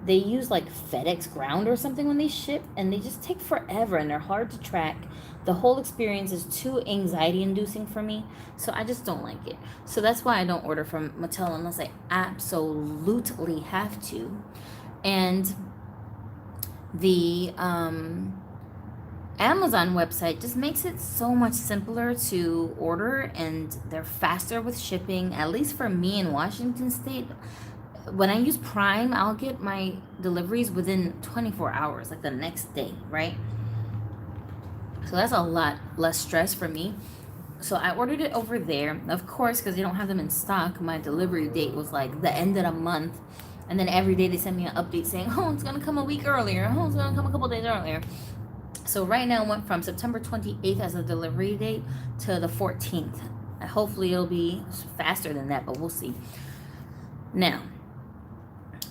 They use like FedEx Ground or something when they ship, and they just take forever, and they're hard to track. The whole experience is too anxiety inducing for me, so I just don't like it. So that's why I don't order from Mattel unless I absolutely have to. And the Amazon website just makes it so much simpler to order, and they're faster with shipping, at least for me in Washington State. When I use Prime, I'll get my deliveries within 24 hours, like the next day, right? So that's a lot less stress for me. So I ordered it over there. Of course, because they don't have them in stock, my delivery date was like the end of the month. And then every day they send me an update saying, oh, it's going to come a week earlier. Oh, it's going to come a couple days earlier. So right now it went from September 28th as a delivery date to the 14th. Hopefully it'll be faster than that, but we'll see. Now,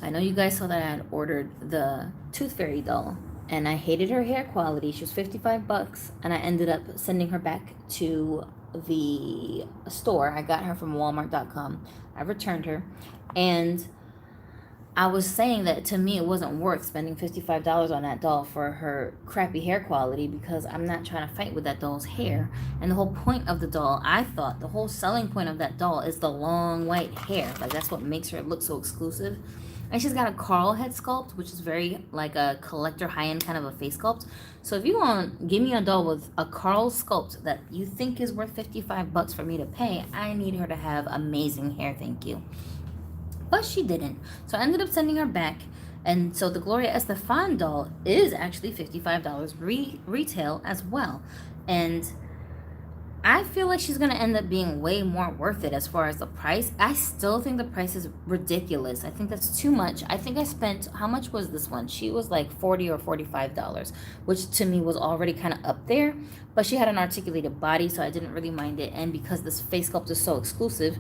I know you guys saw that I had ordered the Tooth Fairy doll, and I hated her hair quality. She was $55, and I ended up sending her back to the store. I got her from Walmart.com. I returned her, and I was saying that to me it wasn't worth spending $55 on that doll for her crappy hair quality, because I'm not trying to fight with that doll's hair. And the whole point of the doll, I thought the whole selling point of that doll is the long white hair. Like, that's what makes her look so exclusive. And she's got a Carl head sculpt, which is very like a collector high-end kind of a face sculpt. So if you want, give me a doll with a Carl sculpt that you think is worth $55 for me to pay. I need her to have amazing hair, thank you. But she didn't. So I ended up sending her back. And so the Gloria Estefan doll is actually $55 retail as well. And I feel like she's going to end up being way more worth it as far as the price. I still think the price is ridiculous. I think that's too much. I think I spent, how much was this one? She was like $40 or $45, which to me was already kind of up there. But she had an articulated body, so I didn't really mind it. And because this face sculpt is so exclusive,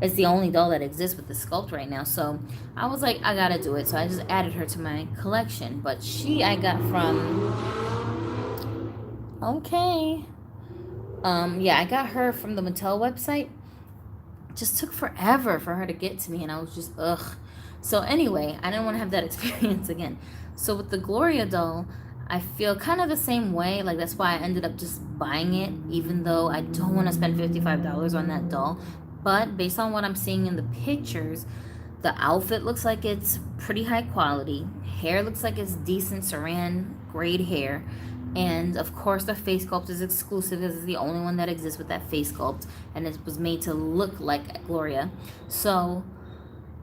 it's the only doll that exists with the sculpt right now. So I was like, I gotta do it. So I just added her to my collection. But she, I got from, okay. Yeah, I got her from the Mattel website. It just took forever for her to get to me, and I was just, ugh. So anyway, I didn't want to have that experience again. So with the Gloria doll, I feel kind of the same way. Like, that's why I ended up just buying it, even though I don't want to spend $55 on that doll. But based on what I'm seeing in the pictures, the outfit looks like it's pretty high quality. Hair looks like it's decent saran grade hair. And of course the face sculpt is exclusive because it's the only one that exists with that face sculpt. And it was made to look like Gloria. So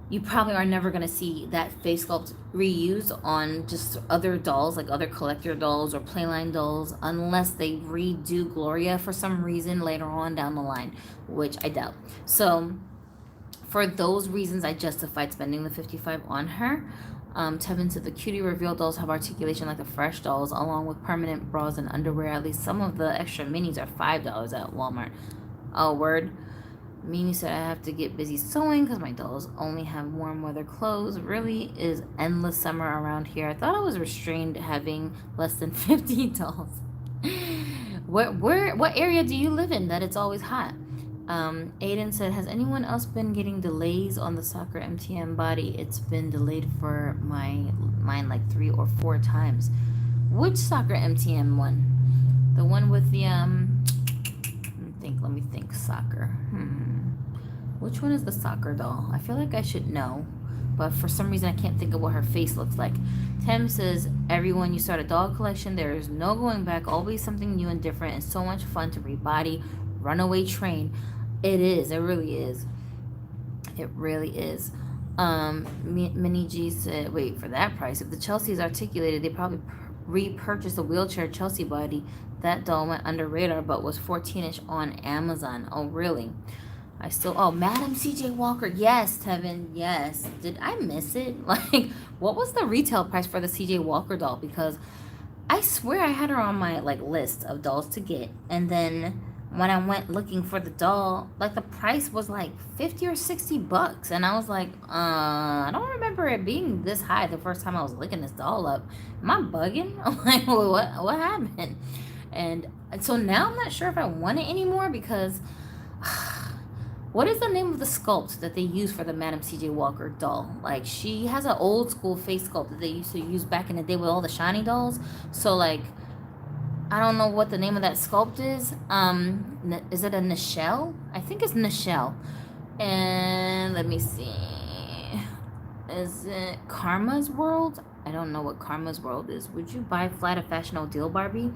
you probably are never going to see that face sculpt reused on just other dolls, like other collector dolls or playline dolls, unless they redo Gloria for some reason later on down the line, which I doubt. So for those reasons, I justified spending the $55 on her. Tevin said the cutie reveal dolls have articulation like the fresh dolls, along with permanent bras and underwear. At least some of the extra minis are $5 at Walmart. Oh, word. Mimi said I have to get busy sewing because my dolls only have warm weather clothes. Really is endless summer around here. I thought I was restrained having less than 50 dolls. What area do you live in that it's always hot? Aiden said, has anyone else been getting delays on the soccer MTM body? It's been delayed for mine like 3 or 4 times. Which soccer MTM one? The one with the let me think. Soccer. Which one is the soccer doll? I feel like I should know, but for some reason I can't think of what her face looks like. Tim says, everyone, you start a doll collection, there is no going back. Always something new and different, and so much fun to rebody, runaway train. It is. It really is. It really is. Minnie G said, wait, for that price, if the Chelsea is articulated, they probably repurchased a wheelchair Chelsea body. That doll went under radar but was 14-ish on Amazon. Oh, really? Madam CJ Walker. Yes, Tevin, yes. Did I miss it? Like, what was the retail price for the CJ Walker doll? Because I swear I had her on my, like, list of dolls to get. And then when I went looking for the doll, like, the price was, like, $50 or $60. And I was like, I don't remember it being this high the first time I was looking this doll up. Am I bugging? I'm like, what happened? And so now I'm not sure if I want it anymore because what is the name of the sculpt that they use for the Madam CJ Walker doll? Like, she has an old school face sculpt that they used to use back in the day with all the shiny dolls. So, like, I don't know what the name of that sculpt is. Is it a Nichelle? I think it's Nichelle. And let me see. Is it Karma's World? I don't know what Karma's World is. Would you buy Flight of Fashion Deal Barbie?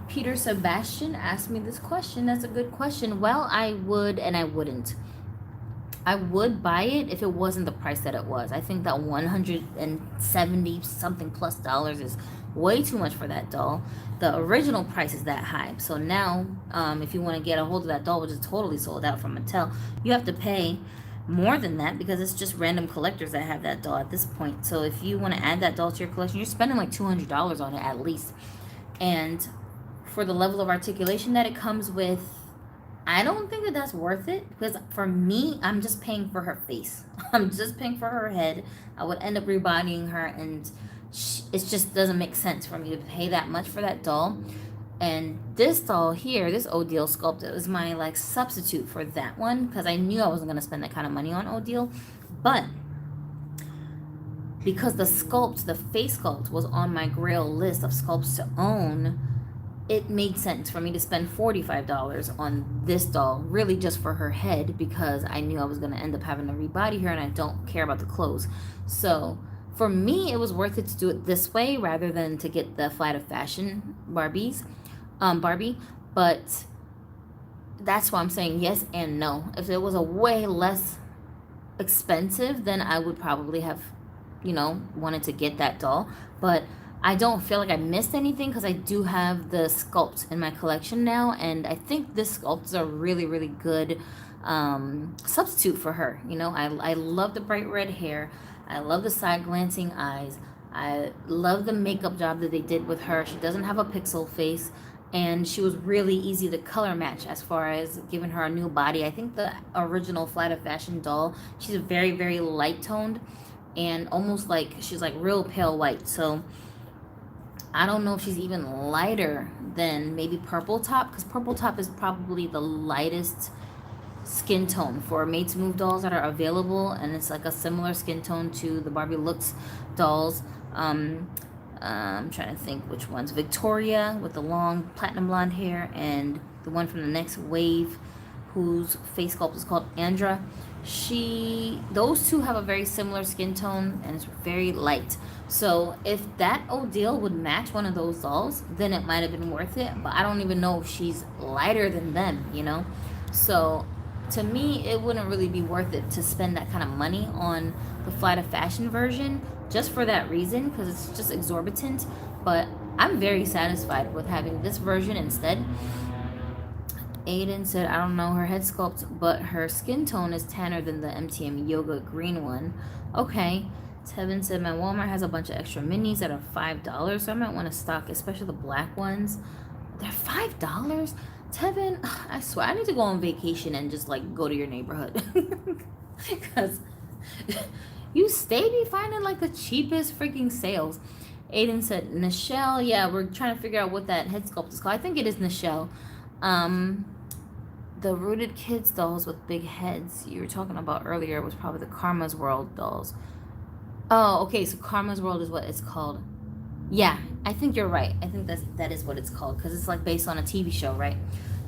Peter Sebastian asked me this question. That's a good question. Well, I would and I wouldn't. I would buy it if it wasn't the price that it was. I think that 170 something plus dollars is way too much for that doll. The original price is that high. So now, if you want to get a hold of that doll, which is totally sold out from Mattel, you have to pay more than that because it's just random collectors that have that doll at this point. So if you want to add that doll to your collection, you're spending like $200 on it at least. And for the level of articulation that it comes with, I don't think that that's worth it because for me, I'm just paying for her face. I'm just paying for her head. I would end up rebodying her, and it just doesn't make sense for me to pay that much for that doll. And this doll here, this Odile sculpt, is my like substitute for that one because I knew I wasn't going to spend that kind of money on Odile. But because the sculpt, the face sculpt, was on my Grail list of sculpts to own, it made sense for me to spend $45 on this doll, really just for her head, because I knew I was going to end up having to rebody her and I don't care about the clothes. So for me, it was worth it to do it this way rather than to get the Flight of Fashion Barbie. But that's why I'm saying yes and no. If it was a way less expensive, then I would probably have, wanted to get that doll. But I don't feel like I missed anything because I do have the sculpt in my collection now, and I think this sculpt is a really, really good substitute for her. I love the bright red hair. I love the side glancing eyes. I love the makeup job that they did with her. She doesn't have a pixel face, and she was really easy to color match as far as giving her a new body. I think the original Flight of Fashion doll, she's very, very light toned and almost like she's like real pale white. So I don't know if she's even lighter than maybe Purple Top, because Purple Top is probably the lightest skin tone for Made to Move dolls that are available, and it's like a similar skin tone to the Barbie Looks dolls. I'm trying to think which ones. Victoria with the long platinum blonde hair, and the one from the next wave whose face sculpt is called Andra. Those two have a very similar skin tone and it's very light. So if that Odile would match one of those dolls, then it might have been worth it. But I don't even know if she's lighter than them. So to me, it wouldn't really be worth it to spend that kind of money on the Flight of Fashion version just for that reason, because it's just exorbitant. But I'm very satisfied with having this version instead. Aiden said, I don't know her head sculpt, but her skin tone is tanner than the MTM Yoga green one. Okay. Tevin said, my Walmart has a bunch of extra minis that are $5, so I might want to stock, especially the black ones. They're $5? Tevin, I swear, I need to go on vacation and just, like, go to your neighborhood. Because you be finding, like, the cheapest freaking sales. Aiden said, Nichelle, yeah, we're trying to figure out what that head sculpt is called. I think it is Nichelle. The Rooted Kids dolls with big heads you were talking about earlier was probably the Karma's World dolls. Oh, okay, so Karma's World is what it's called. Yeah, I think you're right. I think that is what it's called, because it's like based on a TV show, right?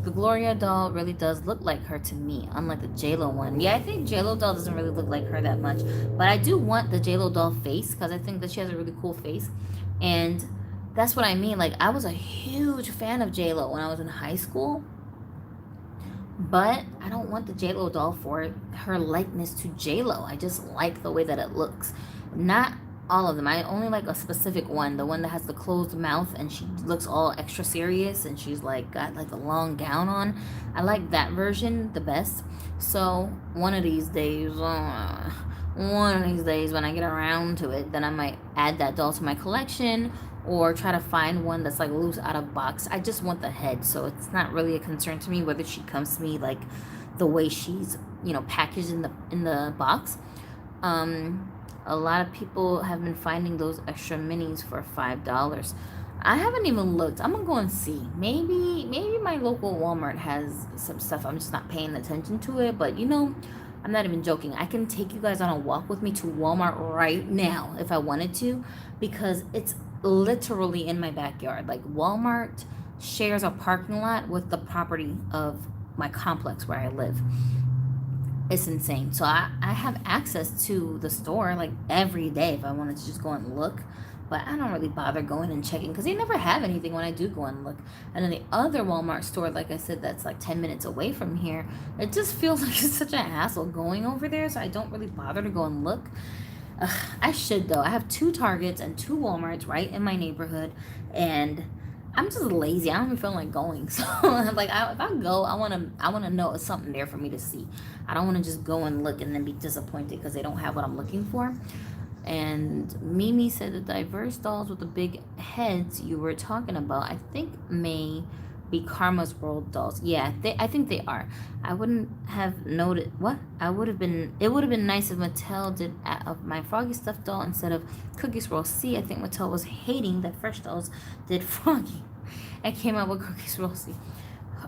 The Gloria doll really does look like her to me, unlike the JLo one. Yeah, I think JLo doll doesn't really look like her that much, but I do want the JLo doll face, because I think that she has a really cool face, and that's what I mean. Like, I was a huge fan of JLo when I was in high school, but I don't want the JLo doll for her likeness to JLo. I just like the way that it looks. Not all of them. I only like a specific one, the one that has the closed mouth and she looks all extra serious and she's like got like a long gown on. I like that version the best. So one of these days when I get around to it, then I might add that doll to my collection or try to find one that's like loose out of box. I just want the head, so it's not really a concern to me whether she comes to me like the way she's packaged in the box. A lot of people have been finding those extra minis for $5. I haven't even looked. I'm gonna go and see. Maybe my local Walmart has some stuff. I'm just not paying attention to it. But I'm not even joking. I can take you guys on a walk with me to Walmart right now if I wanted to, because it's literally in my backyard. Like, Walmart shares a parking lot with the property of my complex where I live. It's insane. So I have access to the store like every day if I wanted to just go and look. but I don't really bother going and checking because they never have anything when I do go and look. And then the other Walmart store, like I said, that's like 10 minutes away from here, it just feels like it's such a hassle going over there, so I don't really bother to go and look. I should though. I have 2 Targets and 2 Walmarts right in my neighborhood, and I'm just lazy. I don't even feel like going. So like, if I go, I wanna know it's something there for me to see. I don't want to just go and look and then be disappointed because they don't have what I'm looking for. And Mimi said the diverse dolls with the big heads you were talking about, I think may be Karma's World dolls. Yeah, I think they are. I wouldn't have noted what I would have been. It would have been nice if Mattel did of my Froggy stuffed doll instead of Cookie Swirl. See, I think Mattel was hating that Fresh Dolls did Froggy and came out with Cookie Swirl. See,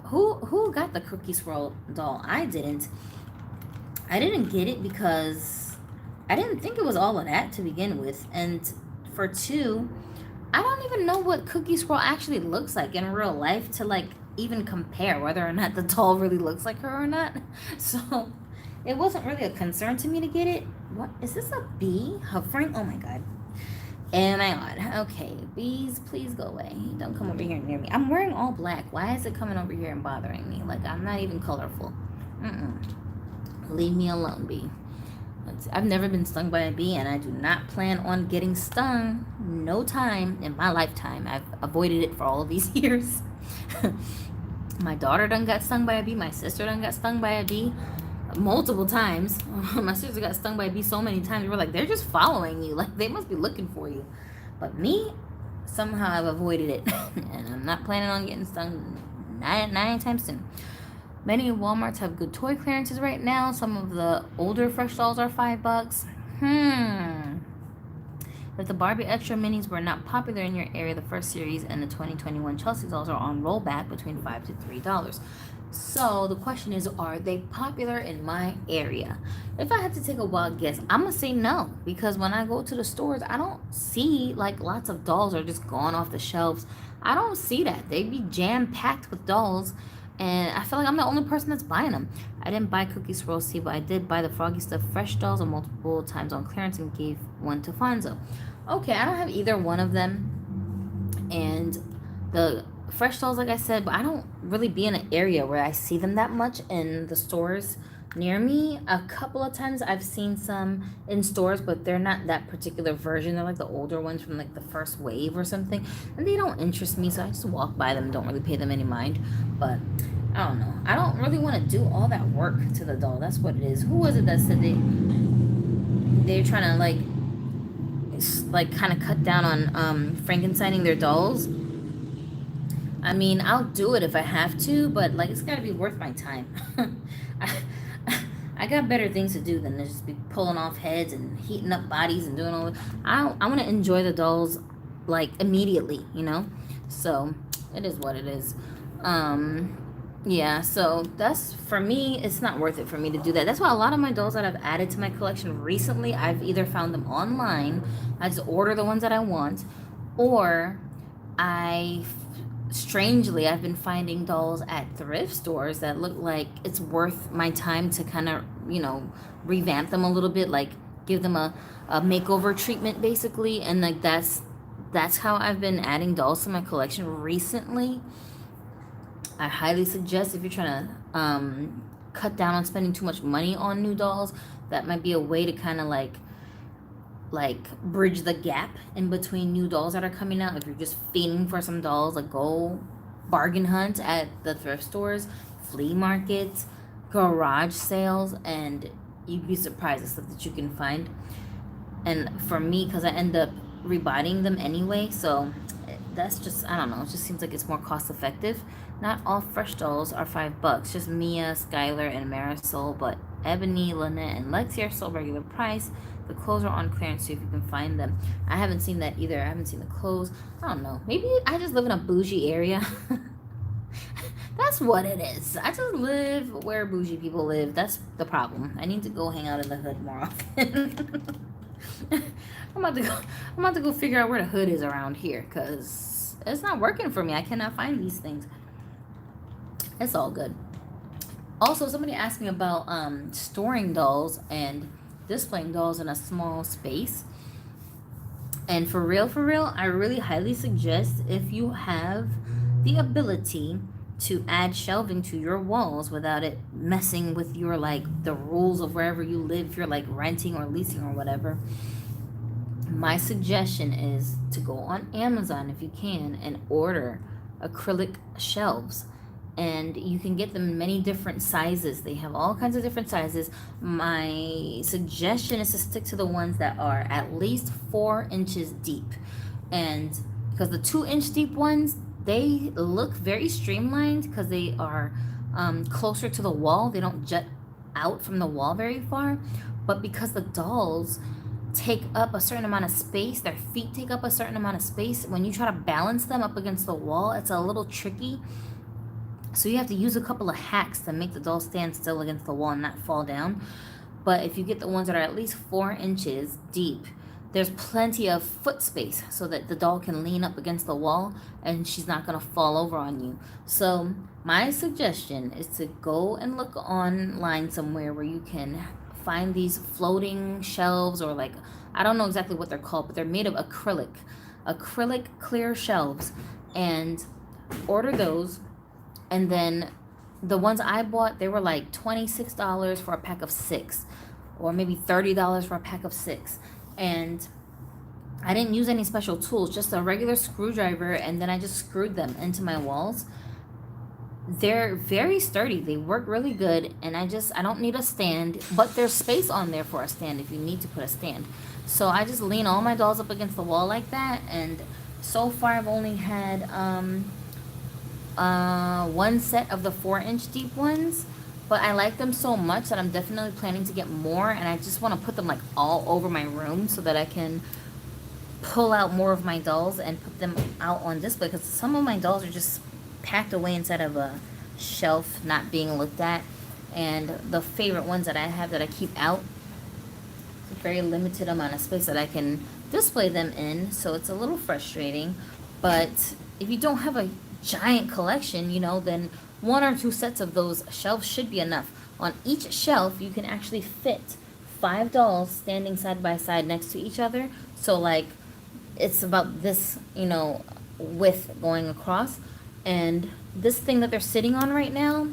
who got the Cookie Swirl doll? I didn't. I didn't get it because I didn't think it was all of that to begin with, and for 2. I don't even know what Cookie Swirl actually looks like in real life to like even compare whether or not the doll really looks like her or not. So it wasn't really a concern to me to get it. What is this, a bee hovering? Oh my god. Oh my god. Okay, bees, please go away. Don't come over here near me. I'm wearing all black. Why is it coming over here and bothering me? Like, I'm not even colorful. Leave me alone, bee. I've never been stung by a bee, and I do not plan on getting stung. No time in my lifetime. I've avoided it for all of these years. My daughter done got stung by a bee. My sister done got stung by a bee multiple times. My sister got stung by a bee so many times. We're like, they're just following you. Like, they must be looking for you. But me, somehow I've avoided it. And I'm not planning on getting stung not anytime soon. Many Walmarts have good toy clearances right now. Some of the older Fresh dolls are $5. If the Barbie Extra minis were not popular in your area, the first series and the 2021 Chelsea dolls are on rollback between $5 to $3. So the question is, are they popular in my area? If I had to take a wild guess, I'm gonna say no, because when I go to the stores, I don't see like lots of dolls are just gone off the shelves. I don't see that. They be jam-packed with dolls, and I feel like I'm the only person that's buying them. I didn't buy Cookie Swirl C, but I did buy the Froggy Stuff Fresh dolls multiple times on clearance and gave one to Fonzo. Okay, I don't have either one of them. And the Fresh dolls, like I said, but I don't really be in an area where I see them that much in the stores near me. A couple of times I've seen some in stores, but they're not that particular version. They're like the older ones from like the first wave or something, and they don't interest me, so I just walk by them, don't really pay them any mind. But I don't know, I don't really want to do all that work to the doll. That's what it is. Who was it that said they're trying to like kind of cut down on Frankensteining their dolls? I mean, I'll do it if I have to, but like, it's got to be worth my time. I got better things to do than to just be pulling off heads and heating up bodies and doing all that. I want to enjoy the dolls like immediately, you know? So it is what it is. Yeah, so that's, for me, it's not worth it for me to do that. That's why a lot of my dolls that I've added to my collection recently, I've either found them online, I just order the ones that I want, or strangely, I've been finding dolls at thrift stores that look like it's worth my time to kind of, you know, revamp them a little bit, like give them a makeover treatment basically. And like that's how I've been adding dolls to my collection recently. I highly suggest, if you're trying to cut down on spending too much money on new dolls, that might be a way to kind of like bridge the gap in between new dolls that are coming out. If you're just fiending for some dolls, like go bargain hunt at the thrift stores, flea markets, garage sales, and you'd be surprised the stuff that you can find. And for me, because I end up rebuying them anyway, so that's just, I don't know, it just seems like it's more cost effective. Not all Fresh dolls are $5, just Mia, Skylar, and Marisol, but Ebony, Lynette, and Lexi are still regular price. The clothes are on clearance, so if you can find them. I haven't seen that either. I haven't seen the clothes. I don't know. Maybe I just live in a bougie area. That's what it is. I just live where bougie people live. That's the problem. I need to go hang out in the hood more often. I'm about to go figure out where the hood is around here, because it's not working for me. I cannot find these things. It's all good. Also, somebody asked me about storing dolls and displaying dolls in a small space. And for real, I really highly suggest, if you have the ability to add shelving to your walls without it messing with your, like, the rules of wherever you live, if you're like renting or leasing or whatever, my suggestion is to go on Amazon if you can and order acrylic shelves. And you can get them in many different sizes. They have all kinds of different sizes. My suggestion is to stick to the ones that are at least 4 inches deep. And because the 2 inch deep ones, they look very streamlined because they are closer to the wall. They don't jut out from the wall very far. But because the dolls take up a certain amount of space, their feet take up a certain amount of space, when you try to balance them up against the wall, it's a little tricky. So you have to use a couple of hacks to make the doll stand still against the wall and not fall down. But if you get the ones that are at least 4 inches deep, there's plenty of foot space so that the doll can lean up against the wall and she's not going to fall over on you. So my suggestion is to go and look online somewhere where you can find these floating shelves, or like, I don't know exactly what they're called, but they're made of acrylic clear shelves, and order those. And then the ones I bought, they were like $26 for a pack of 6, or maybe $30 for a pack of 6. And I didn't use any special tools, just a regular screwdriver, and then I just screwed them into my walls. They're very sturdy. They work really good, and I don't need a stand, but there's space on there for a stand if you need to put a stand. So I just lean all my dolls up against the wall like that, and so far I've only had one set of the 4-inch deep ones, but I like them so much that I'm definitely planning to get more, and I just want to put them like all over my room so that I can pull out more of my dolls and put them out on display, because some of my dolls are just packed away inside of a shelf not being looked at. And the favorite ones that I have that I keep out, it's a very limited amount of space that I can display them in, so it's a little frustrating. But if you don't have a giant collection, then 1 or 2 sets of those shelves should be enough. On each shelf you can actually fit 5 dolls standing side by side next to each other, so like it's about this width going across. And this thing that they're sitting on right now,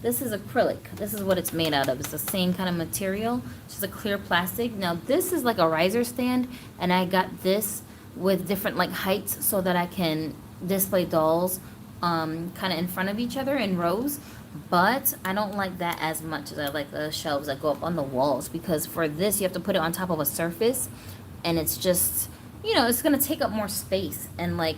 this is acrylic. This is what it's made out of. It's the same kind of material, just a clear plastic. Now this is like a riser stand, and I got this with different like heights so that I can display dolls kind of in front of each other in rows. But I don't like that as much as I like the shelves that go up on the walls, because for this you have to put it on top of a surface, and it's just it's gonna take up more space, and like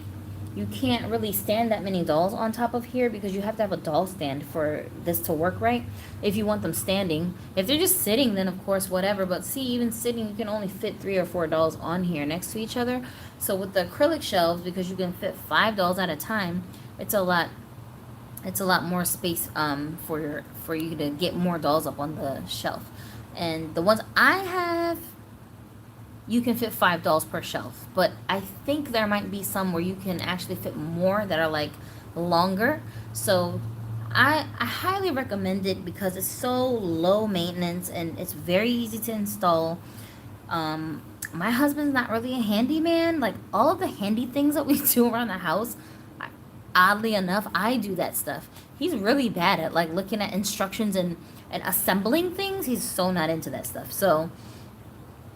you can't really stand that many dolls on top of here, because you have to have a doll stand for this to work right if you want them standing. If they're just sitting, then of course whatever, but see, even sitting you can only fit 3 or 4 dolls on here next to each other. So with the acrylic shelves, because you can fit 5 dolls at a time, it's a lot more space for you to get more dolls up on the shelf. And the ones I have, you can fit 5 dolls per shelf, but I think there might be some where you can actually fit more that are like longer. So I highly recommend it because it's so low maintenance and it's very easy to install. My husband's not really a handyman. Like all of the handy things that we do around the house, oddly enough, I do that stuff. He's really bad at like looking at instructions and assembling things. He's so not into that stuff. So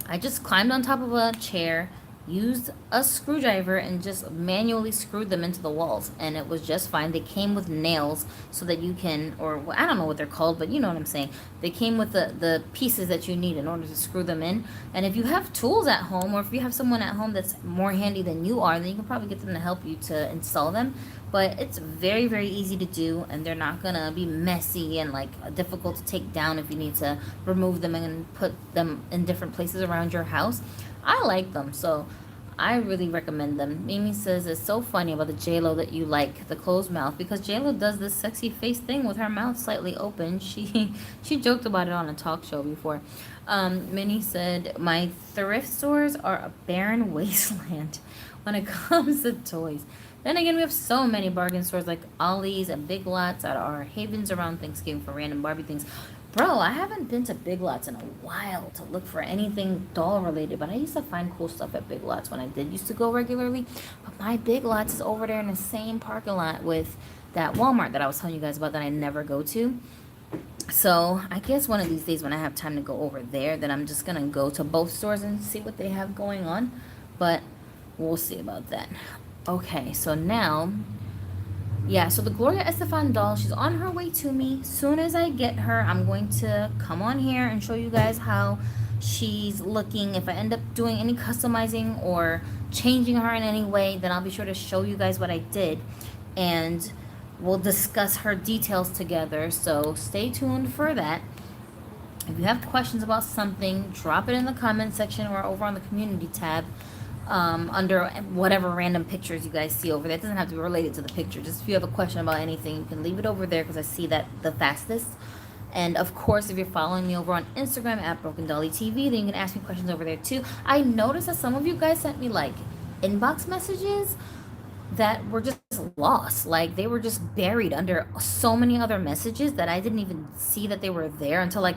I just climbed on top of a chair, used a screwdriver, and just manually screwed them into the walls, and it was just fine. They came with nails so that you can, or I don't know what they're called, but you know what I'm saying. They came with the pieces that you need in order to screw them in. And if you have tools at home, or if you have someone at home that's more handy than you are, then you can probably get them to help you to install them. But it's very, very easy to do, and they're not gonna be messy and like difficult to take down if you need to remove them and put them in different places around your house. I like them, so I really recommend them. Mimi says it's so funny about the J-Lo that you like, the closed mouth, because J-Lo does this sexy face thing with her mouth slightly open. She joked about it on a talk show before. Minnie said, my thrift stores are a barren wasteland when it comes to toys. Then again, we have so many bargain stores like Ollie's and Big Lots that are havens around Thanksgiving for random Barbie things. Bro, I haven't been to Big Lots in a while to look for anything doll related, but I used to find cool stuff at Big Lots when I did used to go regularly. But my Big Lots is over there in the same parking lot with that Walmart that I was telling you guys about that I never go to. So I guess one of these days when I have time to go over there, then I'm just going to go to both stores and see what they have going on. But we'll see about that. Okay, so now... yeah, so the Gloria Estefan doll, she's on her way to me. Soon as I get her, I'm going to come on here and show you guys how she's looking. If I end up doing any customizing or changing her in any way, then I'll be sure to show you guys what I did. And we'll discuss her details together. So stay tuned for that. If you have questions about something, drop it in the comment section or over on the community tab. Under whatever random pictures you guys see over there. It doesn't have to be related to the picture. Just if you have a question about anything, you can leave it over there because I see that the fastest. And of course, if you're following me over on Instagram at Broken Dolly TV, then you can ask me questions over there too. I noticed that some of you guys sent me like inbox messages that were just lost. Like they were just buried under so many other messages that I didn't even see that they were there until like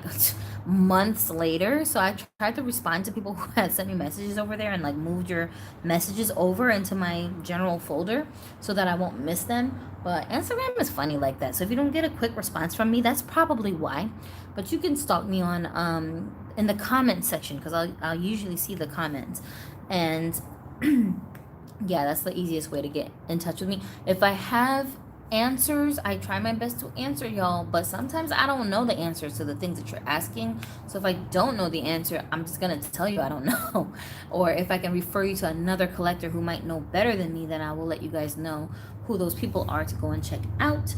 months later. So I tried to respond to people who had sent me messages over there and like moved your messages over into my general folder so that I won't miss them. But Instagram is funny like that. So if you don't get a quick response from me, that's probably why. But you can stalk me on in the comment section because I'll usually see the comments. And yeah, that's the easiest way to get in touch with me. If I have answers, I try my best to answer y'all, but sometimes I don't know the answers to the things that you're asking. So if I don't know the answer, I'm just gonna tell you I don't know. Or if I can refer you to another collector who might know better than me, then I will let you guys know who those people are to go and check out.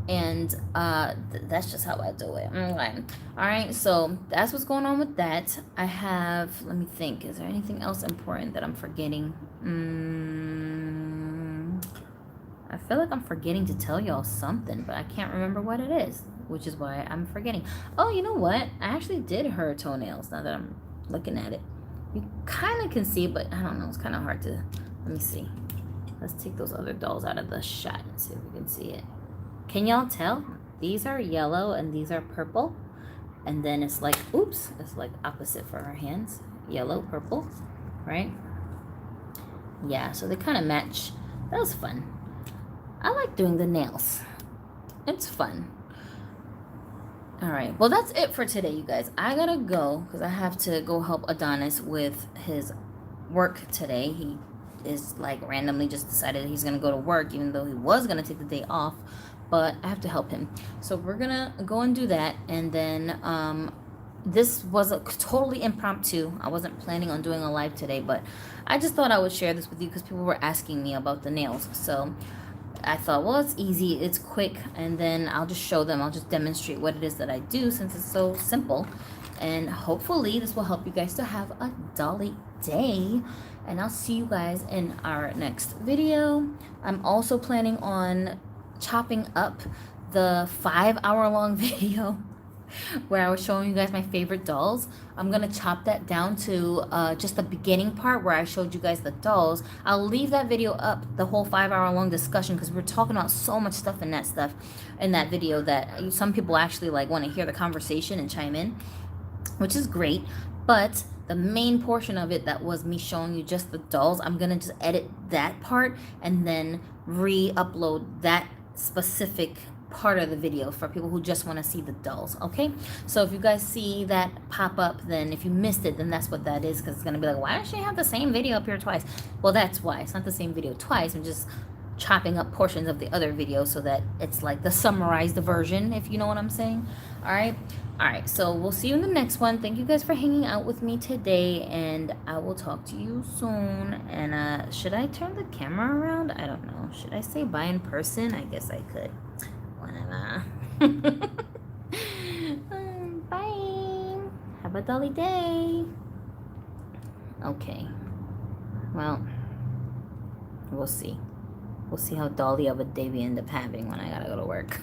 And that's just how I do it. Okay. All right, so that's what's going on with that. I have, let me think, is there anything else important that I'm forgetting? I feel like I'm forgetting to tell y'all something, but I can't remember what it is, which is why I'm forgetting. Oh, you know what? I actually did her toenails now that I'm looking at it. You kind of can see, but I don't know. It's kind of hard to, let me see. Let's take those other dolls out of the shot and see if we can see it. Can y'all tell? These are yellow and these are purple. And then it's like, oops, it's like opposite for her hands. Yellow, purple, right? Yeah, so they kind of match. That was fun. I like doing the nails. It's fun. All right, well, that's it for today, you guys. I gotta go because I have to go help Adonis with his work today. He is like randomly just decided he's gonna go to work even though he was gonna take the day off. But I have to help him. So we're going to go and do that. And then this was a totally impromptu. I wasn't planning on doing a live today, but I just thought I would share this with you because people were asking me about the nails. So I thought, well, it's easy, it's quick, and then I'll just show them. I'll just demonstrate what it is that I do since it's so simple. And hopefully this will help you guys to have a dolly day. And I'll see you guys in our next video. I'm also planning on chopping up the 5-hour-long video where I was showing you guys my favorite dolls. I'm gonna chop that down to just the beginning part where I showed you guys the dolls. I'll leave that video up, the whole 5-hour-long discussion, because we're talking about so much stuff in that video that some people actually like want to hear the conversation and chime in, which is great. But the main portion of it that was me showing you just the dolls, I'm gonna just edit that part and then re-upload that specific part of the video for people who just want to see the dolls. Okay, so if you guys see that pop up, then if you missed it, then that's what that is, because it's gonna be like, why does she have the same video up here twice? Well, that's why. It's not the same video twice. I'm just chopping up portions of the other video so that it's like the summarized version, if you know what I'm saying. All right, so we'll see you in the next one. Thank you guys for hanging out with me today, and I will talk to you soon. And should I turn the camera around? I don't know. Should I say bye in person? I guess I could. Whatever. Bye. Have a dolly day. Okay, well, we'll see how dolly of a day we end up having when I gotta go to work.